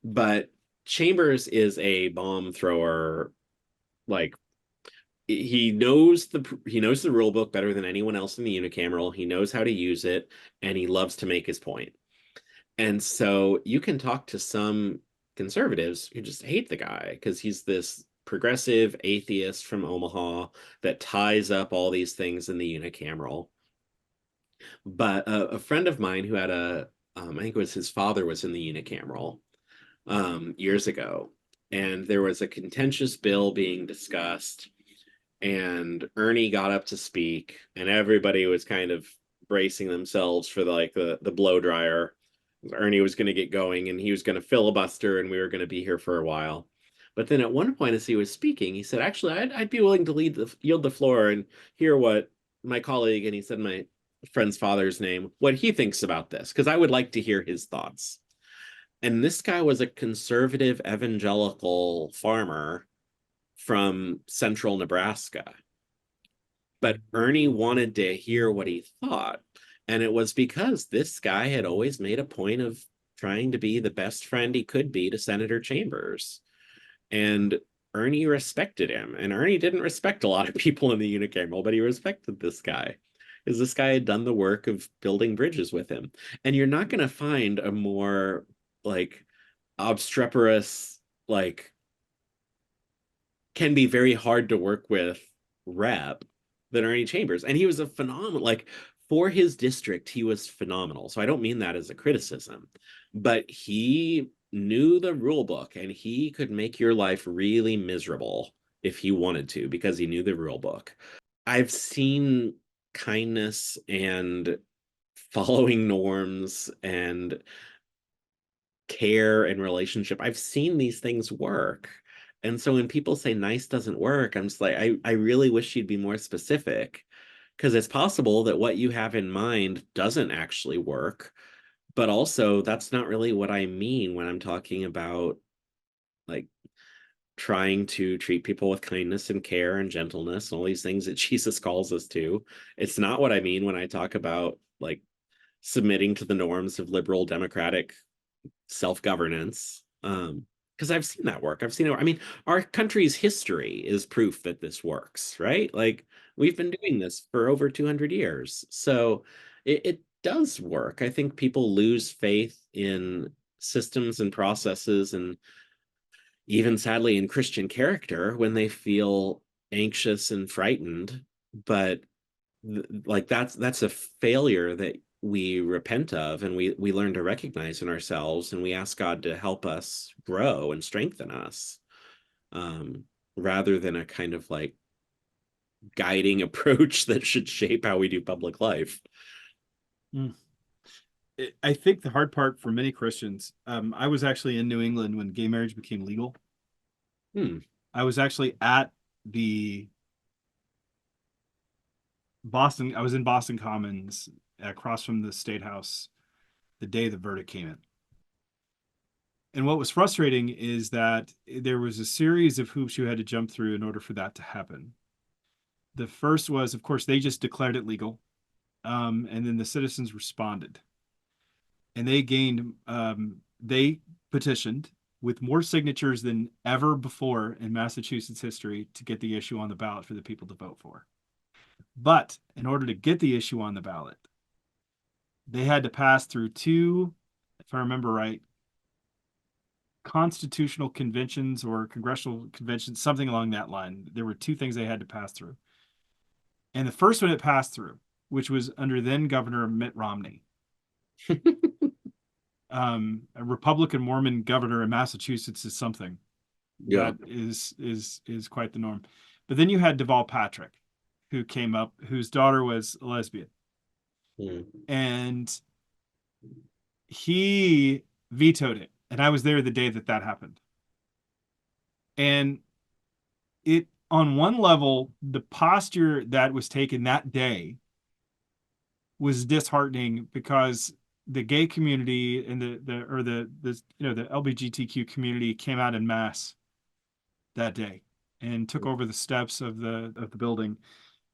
But Chambers is a bomb thrower. Like he knows the rule book better than anyone else in the unicameral. He knows how to use it and he loves to make his point. And so you can talk to some conservatives who just hate the guy because he's this progressive atheist from Omaha that ties up all these things in the unicameral. But a friend of mine who had I think it was his father was in the unicameral years ago, and there was a contentious bill being discussed, and Ernie got up to speak, and everybody was kind of bracing themselves for the blow dryer. Ernie was going to get going and he was going to filibuster and we were going to be here for a while. But then at one point, as he was speaking, he said, actually, I'd be willing to yield the floor and hear what my colleague, and he said friend's father's name, what he thinks about this, because I would like to hear his thoughts. And this guy was a conservative evangelical farmer from central Nebraska. But Ernie wanted to hear what he thought. And it was because this guy had always made a point of trying to be the best friend he could be to Senator Chambers. And Ernie respected him. And Ernie didn't respect a lot of people in the unicameral, but he respected this guy because this guy had done the work of building bridges with him. And you're not going to find a more like obstreperous, like can be very hard to work with rep than Ernie Chambers. And he was a phenomenal, like for his district, he was phenomenal. So I don't mean that as a criticism, but he knew the rule book and he could make your life really miserable if he wanted to because he knew the rule book. I've seen kindness and following norms and care and relationship. I've seen these things work. And so when people say nice doesn't work, I'm just like, I really wish you'd be more specific because it's possible that what you have in mind doesn't actually work. But also, that's not really what I mean when I'm talking about like trying to treat people with kindness and care and gentleness and all these things that Jesus calls us to. It's not what I mean when I talk about like submitting to the norms of liberal democratic self-governance. Because I've seen that work. I've seen it. I mean, our country's history is proof that this works, right? Like we've been doing this for over 200 years. So it does work. I think people lose faith in systems and processes and even sadly in Christian character when they feel anxious and frightened. But like that's a failure that we repent of and we learn to recognize in ourselves and we ask God to help us grow and strengthen us rather than a kind of like guiding approach that should shape how we do public life. I think the hard part for many Christians, I was actually in New England when gay marriage became legal. I was actually at the I was in Boston Commons across from the State House the day the verdict came in. And what was frustrating is that there was a series of hoops you had to jump through in order for that to happen. The first was, of course, they just declared it legal. And then the citizens responded. And they petitioned with more signatures than ever before in Massachusetts history to get the issue on the ballot for the people to vote for. But in order to get the issue on the ballot, they had to pass through two, if I remember right, constitutional conventions or congressional conventions, something along that line. There were two things they had to pass through. And the first one it passed through, which was under then Governor Mitt Romney, a Republican Mormon governor in Massachusetts is something that is quite the norm. But then you had Deval Patrick, who came up, whose daughter was a lesbian. And he vetoed it. And I was there the day that happened. And it, on one level, the posture that was taken that day was disheartening because the gay community and the LGBTQ community came out en masse that day and took over the steps of the building.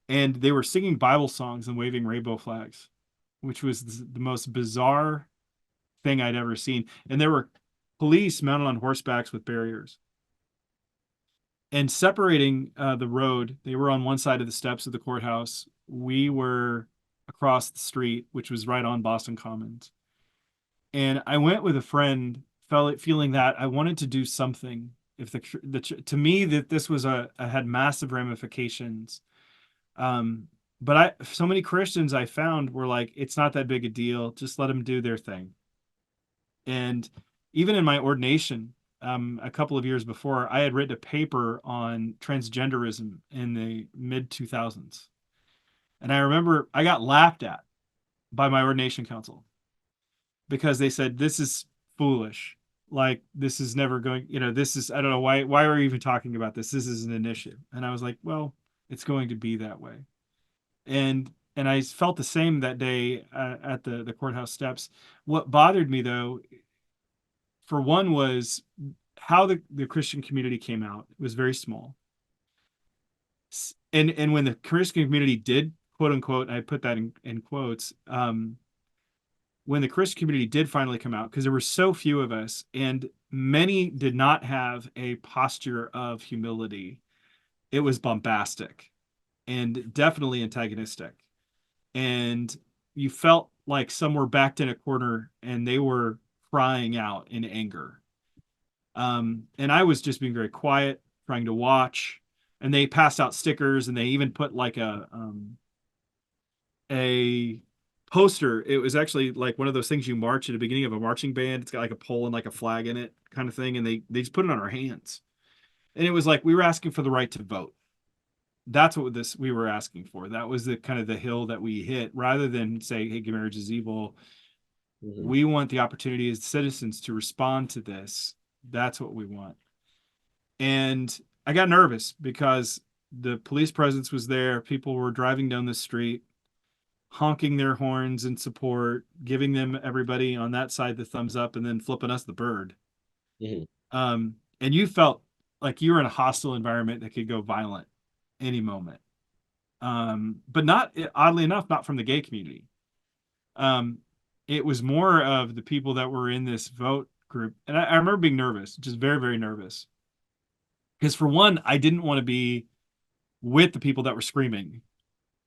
And they were singing Bible songs and waving rainbow flags, which was the most bizarre thing I'd ever seen. And there were police mounted on horsebacks with barriers. And separating the road, they were on one side of the steps of the courthouse. We were across the street, which was right on Boston Commons. And I went with a friend, feeling that I wanted to do something. If to me that this was had massive ramifications. But so many Christians I found were like, it's not that big a deal. Just let them do their thing. And even in my ordination, a couple of years before, I had written a paper on transgenderism in the mid 2000s. And I remember I got laughed at by my ordination council because they said, this is foolish. Like, this is never going, this is, I don't know, why are we even talking about this? This isn't an issue. And I was like, well, it's going to be that way. And and I felt the same that day at the courthouse steps. What bothered me, though, for one, was how the Christian community came out. It was very small. And when the Christian community did, quote unquote, I put that in quotes, when the Christian community did finally come out, because there were so few of us, and many did not have a posture of humility, it was bombastic and definitely antagonistic. And you felt like some were backed in a corner and they were crying out in anger. And I was just being very quiet, trying to watch. And they passed out stickers, and they even put like a poster. It was actually like one of those things you march at the beginning of a marching band. It's got like a pole and like a flag in it, kind of thing. And they just put it on our hands. And it was like we were asking for the right to vote. That's what this we were asking for. That was the kind of the hill that we hit, rather than say, hey, gay marriage is evil. We want the opportunity as citizens to respond to this. That's what we want. And I got nervous because the police presence was there. People were driving down the street, honking their horns in support, giving them, everybody on that side, the thumbs up, and then flipping us the bird. And you felt like you were in a hostile environment that could go violent any moment. But not, oddly enough, not from the gay community. It was more of the people that were in this vote group. And I remember being nervous, just very, very nervous. Because for one, I didn't want to be with the people that were screaming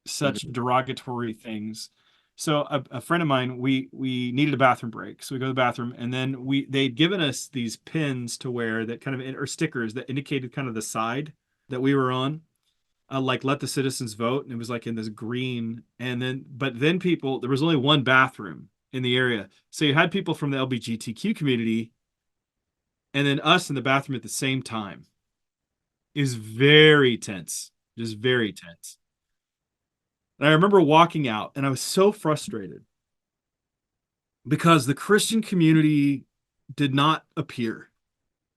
such derogatory things. So a friend of mine, we needed a bathroom break. So we go to the bathroom, and then they'd given us these pins to wear that kind of, or stickers that indicated kind of the side that we were on. Like, let the citizens vote. And it was like in this green. But then there was only one bathroom in the area. So you had people from the LGBTQ community and then us in the bathroom at the same time. It was very tense, just very tense. And I remember walking out, and I was so frustrated because the Christian community did not appear.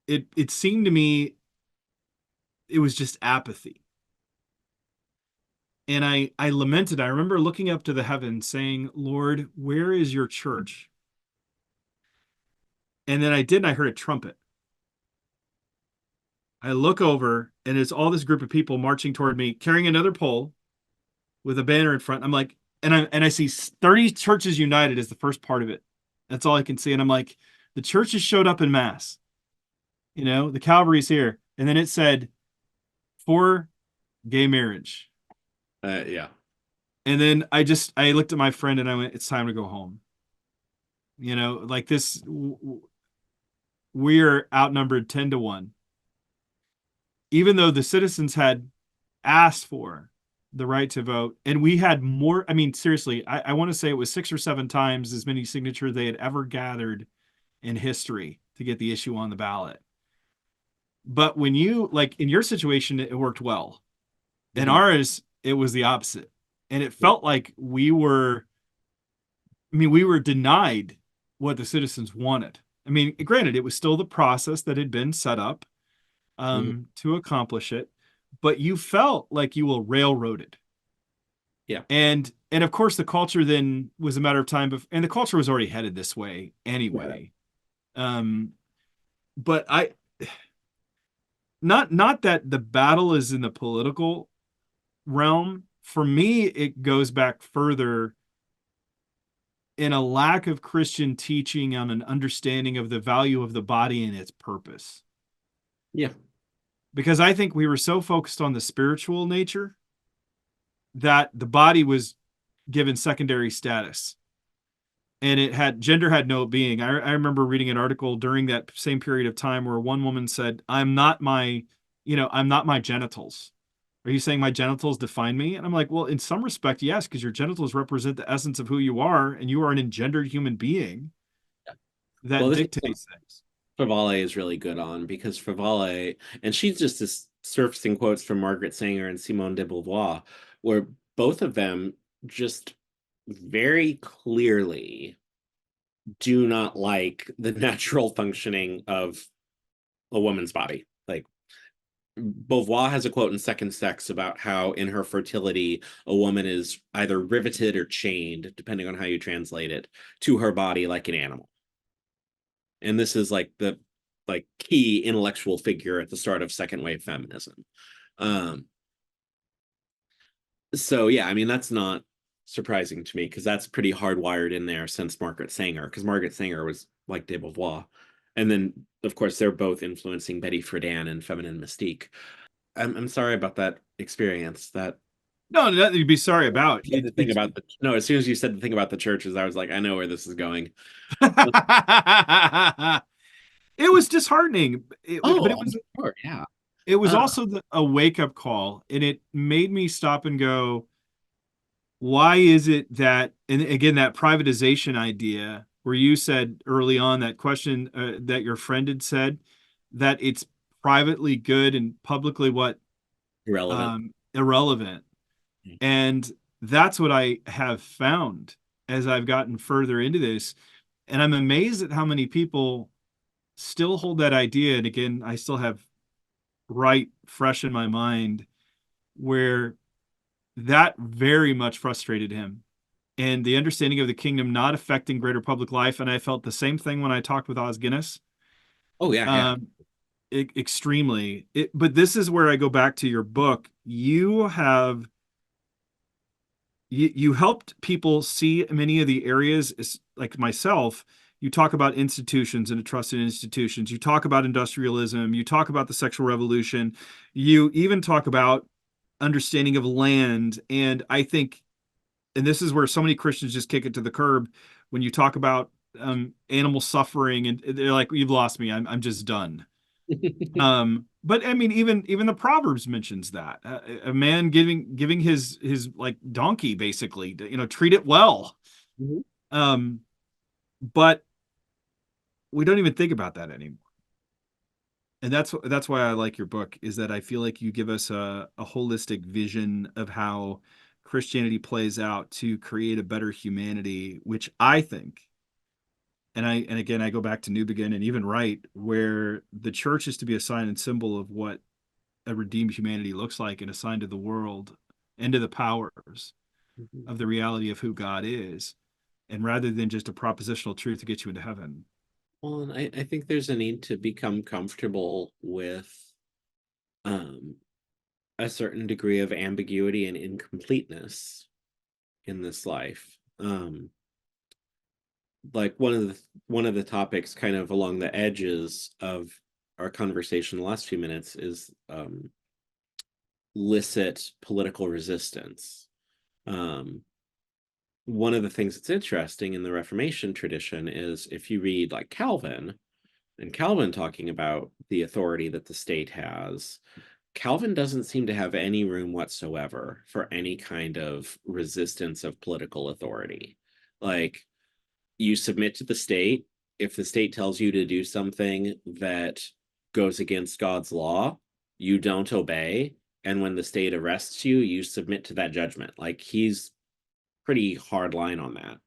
It seemed to me it was just apathy. And I lamented. I remember looking up to the heavens saying, Lord, where is your church? And then I heard a trumpet. I look over, and it's all this group of people marching toward me, carrying another pole with a banner in front. I'm like, and I see 30 churches united as the first part of it. That's all I can see. And I'm like, the churches showed up in mass. The Calvary's here. And then it said, for gay marriage. Yeah. And then I looked at my friend and I went, it's time to go home. Like this, we're outnumbered 10-1. Even though the citizens had asked for the right to vote, and we had more, I mean, seriously, I want to say it was 6 or 7 times as many signatures they had ever gathered in history to get the issue on the ballot. But when like in your situation, it worked well. In ours, it was the opposite. And it felt like we were denied what the citizens wanted. I mean, granted, it was still the process that had been set up to accomplish it, but you felt like you were railroaded. Yeah. And of course, the culture then was a matter of time, and the culture was already headed this way anyway. Right. But not that the battle is in the political realm. For me, it goes back further in a lack of Christian teaching on an understanding of the value of the body and its purpose. Yeah. Because I think we were so focused on the spiritual nature that the body was given secondary status. And gender had no being. I remember reading an article during that same period of time where one woman said, I'm not my genitals. Are you saying my genitals define me? And I'm like, well, in some respect, yes, because your genitals represent the essence of who you are, and you are an engendered human being that dictates things. Favale is really good on, because Favale, and she's just surfacing quotes from Margaret Sanger and Simone de Beauvoir, where both of them just very clearly do not like the natural functioning of a woman's body. Like, Beauvoir has a quote in Second Sex about how in her fertility, a woman is either riveted or chained, depending on how you translate it, to her body like an animal. And this is like the key intellectual figure at the start of second wave feminism. Um, so yeah, I mean, that's not surprising to me because that's pretty hardwired in there since Margaret Sanger, because Margaret Sanger was like de Beauvoir. And then, of course, they're both influencing Betty Friedan and Feminine Mystique. I'm sorry about that experience. That No, nothing to be sorry about. the thing about the no, as soon as you said the thing about the churches, I was like, I know where this is going. It was disheartening. But Oh, I'm sure, yeah. it was Uh, also a wake up call, and it made me stop and go, why is it that, and again, that privatization idea where you said early on that question that your friend had said that it's privately good and publicly what irrelevant. irrelevant. And that's what I have found as I've gotten further into this. And I'm amazed at how many people still hold that idea. And again, I still have right fresh in my mind where that very much frustrated him and the understanding of the kingdom not affecting greater public life. And I felt the same thing when I talked with Os Guinness. Oh yeah, yeah. Um, extremely. But this is where I go back to your book. You helped people see many of the areas, like myself. You talk about institutions and trusted institutions. You talk about industrialism. You talk about the sexual revolution. You even talk about understanding of land. And I think, and this is where so many Christians just kick it to the curb when you talk about animal suffering, and they're like, "You've lost me. I'm just done." But I mean, even the Proverbs mentions that a man giving his like donkey basically, treat it well. Mhm. Um, but we don't even think about that anymore. And that's why I like your book, is that I feel like you give us a holistic vision of how Christianity plays out to create a better humanity, which I think, and again I go back to Newbegin and even Wright, where the church is to be a sign and symbol of what a redeemed humanity looks like, and a sign to the world and to the powers Mhm. of the reality of who God is, and rather than just a propositional truth to get you into heaven. Well, and I think there's a need to become comfortable with um, a certain degree of ambiguity and incompleteness in this life. Like one of the topics kind of along the edges of our conversation the last few minutes is licit political resistance. Um, One of the things that's interesting in the Reformation tradition is if you read like Calvin, and Calvin talking about the authority that the state has, Calvin doesn't seem to have any room whatsoever for any kind of resistance of political authority. Like, you submit to the state. If the state tells you to do something that goes against God's law, you don't obey. And when the state arrests you, you submit to that judgment. Like, he's pretty hard line on that.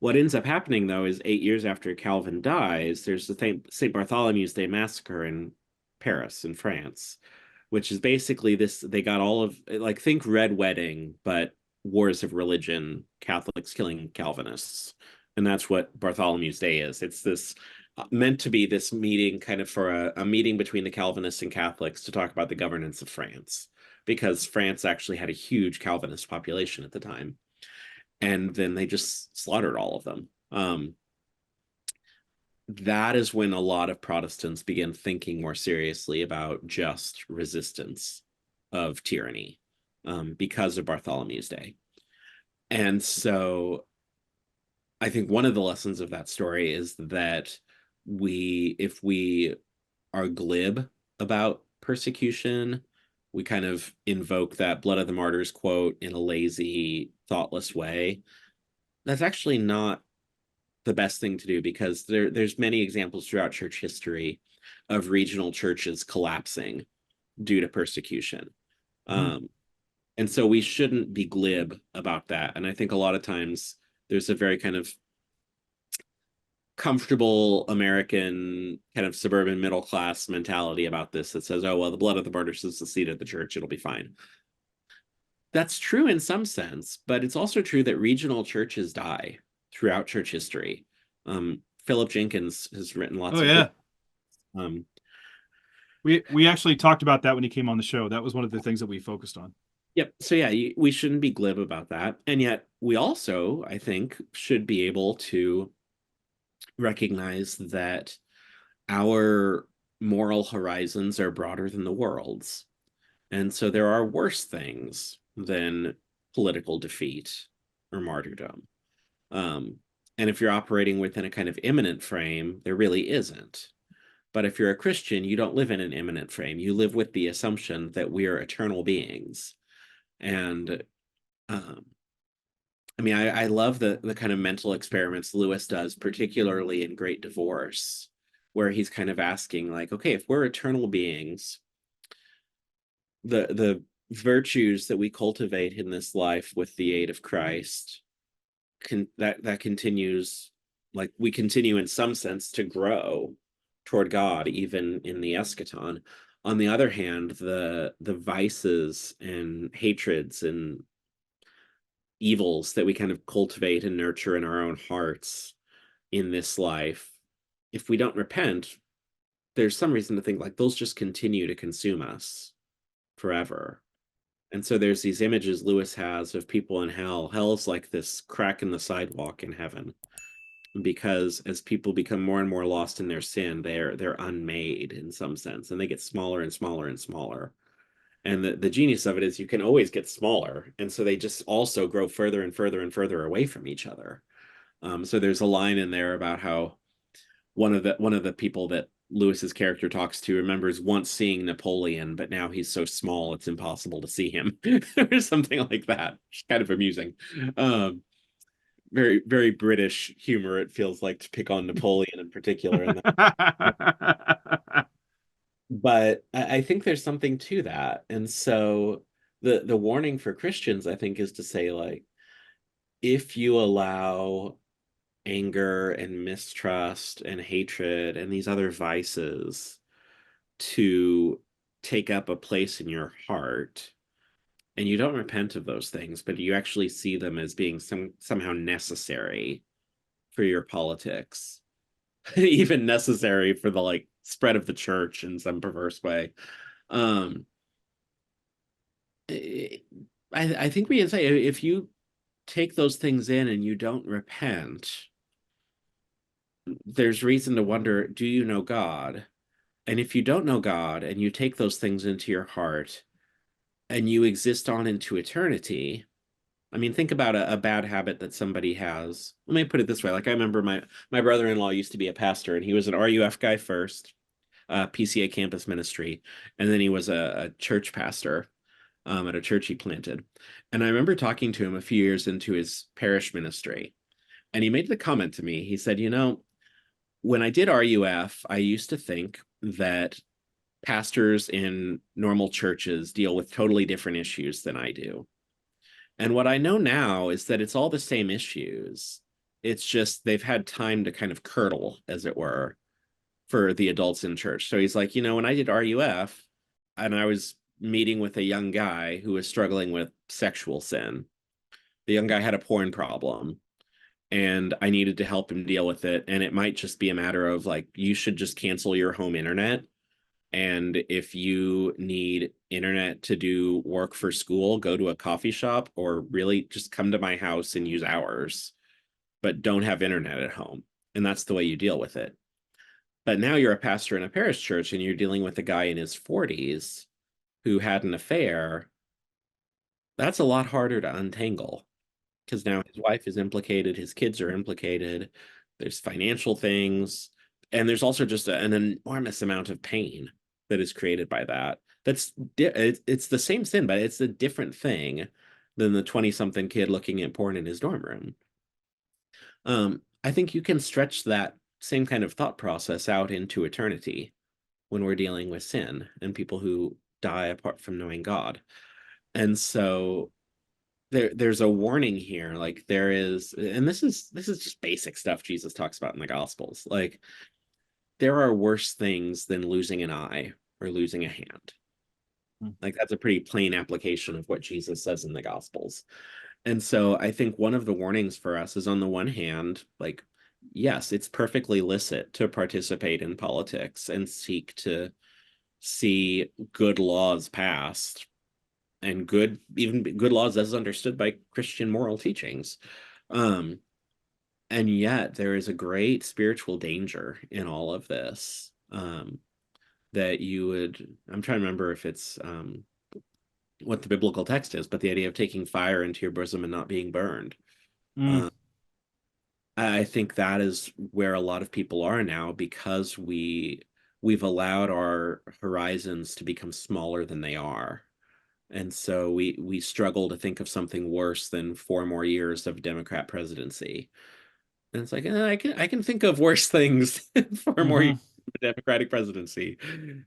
What ends up happening, though, is 8 years after Calvin dies, there's the St. Bartholomew's Day massacre in Paris, in France, which is basically this. They got all of, like, think Red Wedding, but wars of religion, Catholics killing Calvinists. And that's what Bartholomew's Day is. It's this meant to be this meeting, kind of for a meeting between the Calvinists and Catholics to talk about the governance of France, because France actually had a huge Calvinist population at the time, and then they just slaughtered all of them. That is when a lot of Protestants began thinking more seriously about just resistance of tyranny, because of Bartholomew's Day. And so I think one of the lessons of that story is that if we are glib about persecution, we kind of invoke that blood of the martyrs quote in a lazy, thoughtless way. That's actually not the best thing to do, because there's many examples throughout church history of regional churches collapsing due to persecution. Mhm. And so we shouldn't be glib about that. And I think a lot of times there's a very kind of comfortable American kind of suburban middle class mentality about this that says, oh, well, the blood of the martyrs is the seed of the church, it'll be fine. That's true in some sense, but it's also true that regional churches die throughout church history. Philip Jenkins has written lots Oh of yeah. good. Um, We actually talked about that when he came on the show. That was one of the things that we focused on. Yep. So yeah, we shouldn't be glib about that. And yet we also, I think, should be able to recognize that our moral horizons are broader than the world's. And so there are worse things than political defeat or martyrdom. Um, and if you're operating within a kind of imminent frame, there really isn't. But if you're a Christian, you don't live in an imminent frame. You live with the assumption that we are eternal beings. And I mean, I love the kind of mental experiments Lewis does, particularly in Great Divorce, where he's kind of asking, like, okay, if we're eternal beings, the virtues that we cultivate in this life with the aid of Christ that continues, like we continue in some sense to grow toward God, even in the eschaton. On the other hand, the vices and hatreds and evils that we kind of cultivate and nurture in our own hearts in this life, if we don't repent, there's some reason to think like those just continue to consume us forever. And so there's these images Lewis has of people in hell. Hell's like this crack in the sidewalk in heaven, because as people become more and more lost in their sin, they're unmade in some sense, and they get smaller and smaller and smaller. And the genius of it is you can always get smaller. And so they just also grow further and further and further away from each other. So there's a line in there about how one of the people that Lewis's character talks to remembers once seeing Napoleon, but now he's so small it's impossible to see him, or something like that. It's kind of amusing. Very, very British humor, it feels like, to pick on Napoleon in particular. And but I think there's something to that. And so the warning for Christians, I think, is to say, like, if you allow anger and mistrust and hatred and these other vices to take up a place in your heart, and you don't repent of those things, but you actually see them as being somehow necessary for your politics, even necessary for the like spread of the church in some perverse way. um I think we can say if you take those things in and you don't repent, there's reason to wonder, do you know God? And if you don't know God and you take those things into your heart and you exist on into eternity, I mean, think about a bad habit that somebody has. Let me put it this way. Like, I remember my brother-in-law used to be a pastor, and he was an RUF guy first, PCA campus ministry, and then he was a church pastor at a church he planted. And I remember talking to him a few years into his parish ministry, and he made the comment to me. He said, you know, when I did RUF, I used to think that pastors in normal churches deal with totally different issues than I do. And what I know now is that it's all the same issues. It's just they've had time to kind of curdle, as it were, for the adults in church. So he's like, you know, when I did RUF and I was meeting with a young guy who was struggling with sexual sin, the young guy had a porn problem, and I needed to help him deal with it. And it might just be a matter of like, you should just cancel your home internet. And if you need internet to do work for school, go to a coffee shop, or really just come to my house and use ours, but don't have internet at home. And that's the way you deal with it. But now you're a pastor in a parish church and you're dealing with a guy in his 40s who had an affair. That's a lot harder to untangle, because now his wife is implicated, his kids are implicated, there's financial things, and there's also just an enormous amount of pain that is created by that. It's the same sin, but it's a different thing than the 20-something kid looking at porn in his dorm room. I think you can stretch that same kind of thought process out into eternity when we're dealing with sin and people who die apart from knowing God. And so there's a warning here. Like there is, and this is just basic stuff Jesus talks about in the Gospels. Like there are worse things than losing an eye or losing a hand. Like that's a pretty plain application of what Jesus says in the Gospels. And so I think one of the warnings for us is, on the one hand, like, yes, it's perfectly licit to participate in politics and seek to see good laws passed, and even good laws as understood by Christian moral teachings. Um, and yet there is a great spiritual danger in all of this. That you would, I'm trying to remember if it's what the biblical text is, but the idea of taking fire into your bosom and not being burned. Mm. Uh, I think that is where a lot of people are now, because we've allowed our horizons to become smaller than they are. And so we struggle to think of something worse than 4 more years of Democrat presidency. And it's like, I can think of worse things than 4 more years Hmm. of Democratic presidency.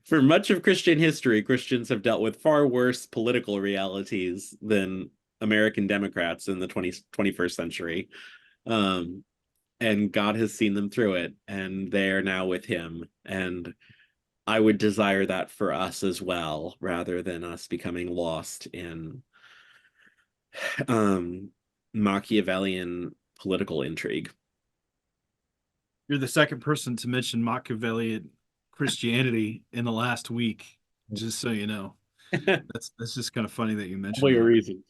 For much of Christian history, Christians have dealt with far worse political realities than American Democrats in the 21st century. Um, and God has seen them through it, and they are now with him. And I would desire that for us as well, rather than us becoming lost in um, Machiavellian political intrigue. You're the second person to mention Machiavellian Christianity in the last week, just so you know. That's just kind of funny that you mentioned Probably a that. reason.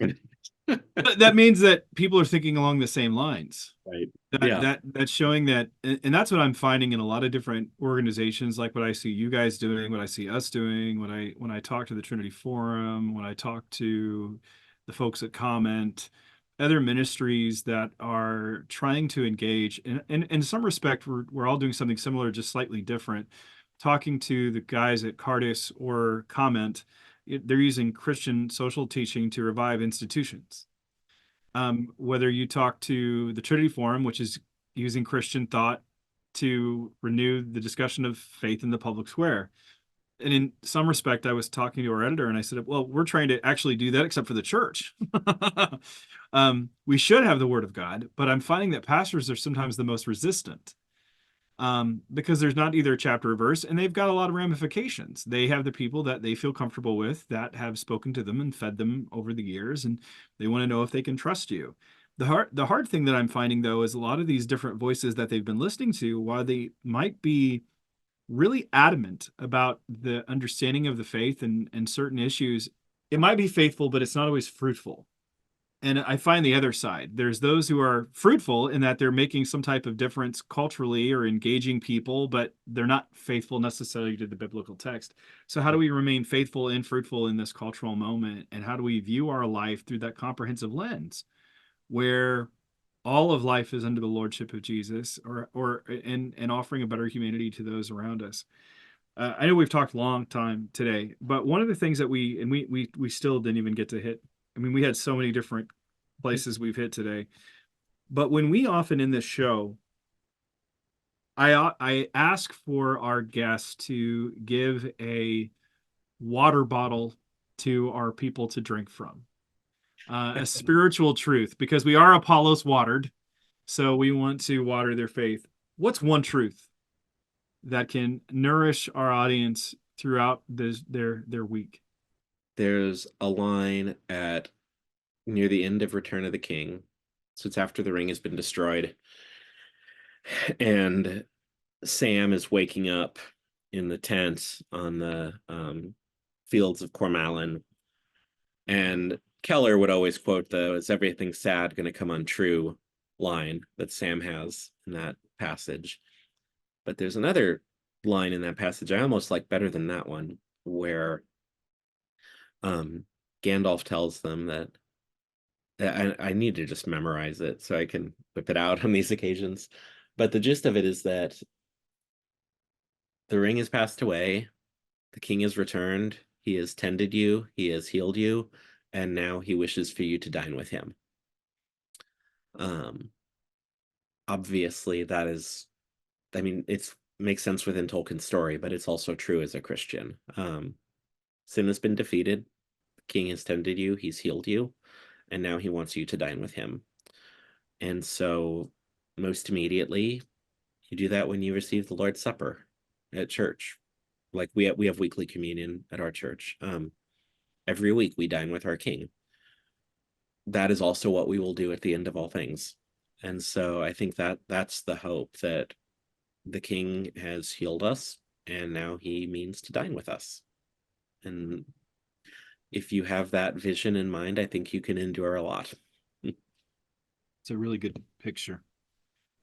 But that means that people are thinking along the same lines. Right. That Yeah. that's showing that, and that's what I'm finding in a lot of different organizations, like what I see you guys doing, what I see us doing, when I talk to the Trinity Forum, when I talk to the folks at Comment, other ministries that are trying to engage. And in some respect, we're all doing something similar, just slightly different. Talking to the guys at Cardis or Comment, they're using Christian social teaching to revive institutions. Whether you talk to the Trinity Forum, which is using Christian thought to renew the discussion of faith in the public square. And in some respect, I was talking to our editor and I said, well, we're trying to actually do that except for the church. We should have the word of God, but I'm finding that pastors are sometimes the most resistant, because there's not either a chapter or verse, and they've got a lot of ramifications. They have the people that they feel comfortable with that have spoken to them and fed them over the years, and they want to know if they can trust you. The hard thing that I'm finding, though, is a lot of these different voices that they've been listening to, while they might be really adamant about the understanding of the faith and certain issues, it might be faithful, but it's not always fruitful. And I find the other side. There's those who are fruitful in that they're making some type of difference culturally or engaging people, but they're not faithful necessarily to the biblical text. So how do we remain faithful and fruitful in this cultural moment? And how do we view our life through that comprehensive lens where all of life is under the lordship of Jesus, or and offering a better humanity to those around us? I know we've talked a long time today, but one of the things that we still didn't even get to hit. I mean, we had so many different places we've hit today, but when we often in this show, I ask for our guests to give a water bottle to our people to drink from, a spiritual truth, because we are Apollos watered, so we want to water their faith. What's one truth that can nourish our audience throughout their week? There's a line at near the end of Return of the King. So it's after the ring has been destroyed. And Sam is waking up in the tent on the fields of Cormallen. And Keller would always quote the "Is everything sad going to come untrue" line that Sam has in that passage. But there's another line in that passage I almost like better than that one, where Gandalf tells them that I need to just memorize it so I can whip it out on these occasions. But the gist of it is that the ring has passed away, the king has returned, he has tended you, he has healed you, and now he wishes for you to dine with him. Um, Obviously, that is, I mean, it makes sense within Tolkien's story, but it's also true as a Christian. Sin has been defeated, the king has tended you, he's healed you, and now he wants you to dine with him. And so most immediately, you do that when you receive the Lord's Supper at church. Like we have weekly communion at our church. Every week we dine with our King. That is also what we will do at the end of all things. And so I think that that's the hope, that the King has healed us and now he means to dine with us. And if you have that vision in mind, I think you can endure a lot. It's a really good picture.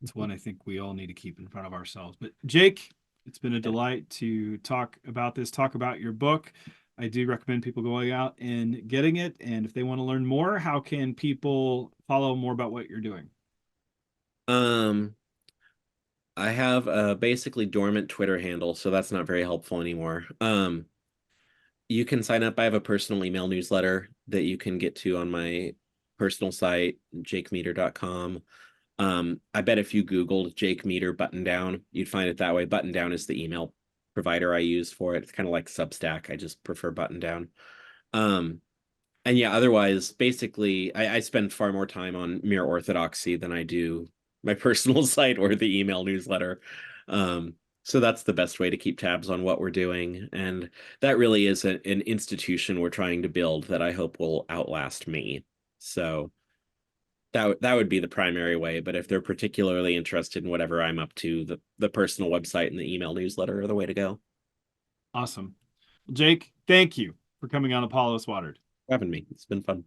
It's one I think we all need to keep in front of ourselves. But Jake, it's been a delight to talk about this, talk about your book. I do recommend people going out and getting it. And if they want to learn more, how can people follow more about what you're doing? I have a basically dormant Twitter handle, so that's not very helpful anymore. You can sign up. I have a personal email newsletter that you can get to on my personal site, jakemeador.com. I bet if you Googled Jake Meador button down, you'd find it that way. Button down is the email provider I use for it. It's kind of like Substack. I just prefer button down. And yeah, otherwise, basically, I spend far more time on Mere Orthodoxy than I do my personal site or the email newsletter. So that's the best way to keep tabs on what we're doing. And that really is an institution we're trying to build that I hope will outlast me. So that would be the primary way. But if they're particularly interested in whatever I'm up to, the personal website and the email newsletter are the way to go. Awesome. Jake, thank you for coming on Apollos Watered. Having me. It's been fun.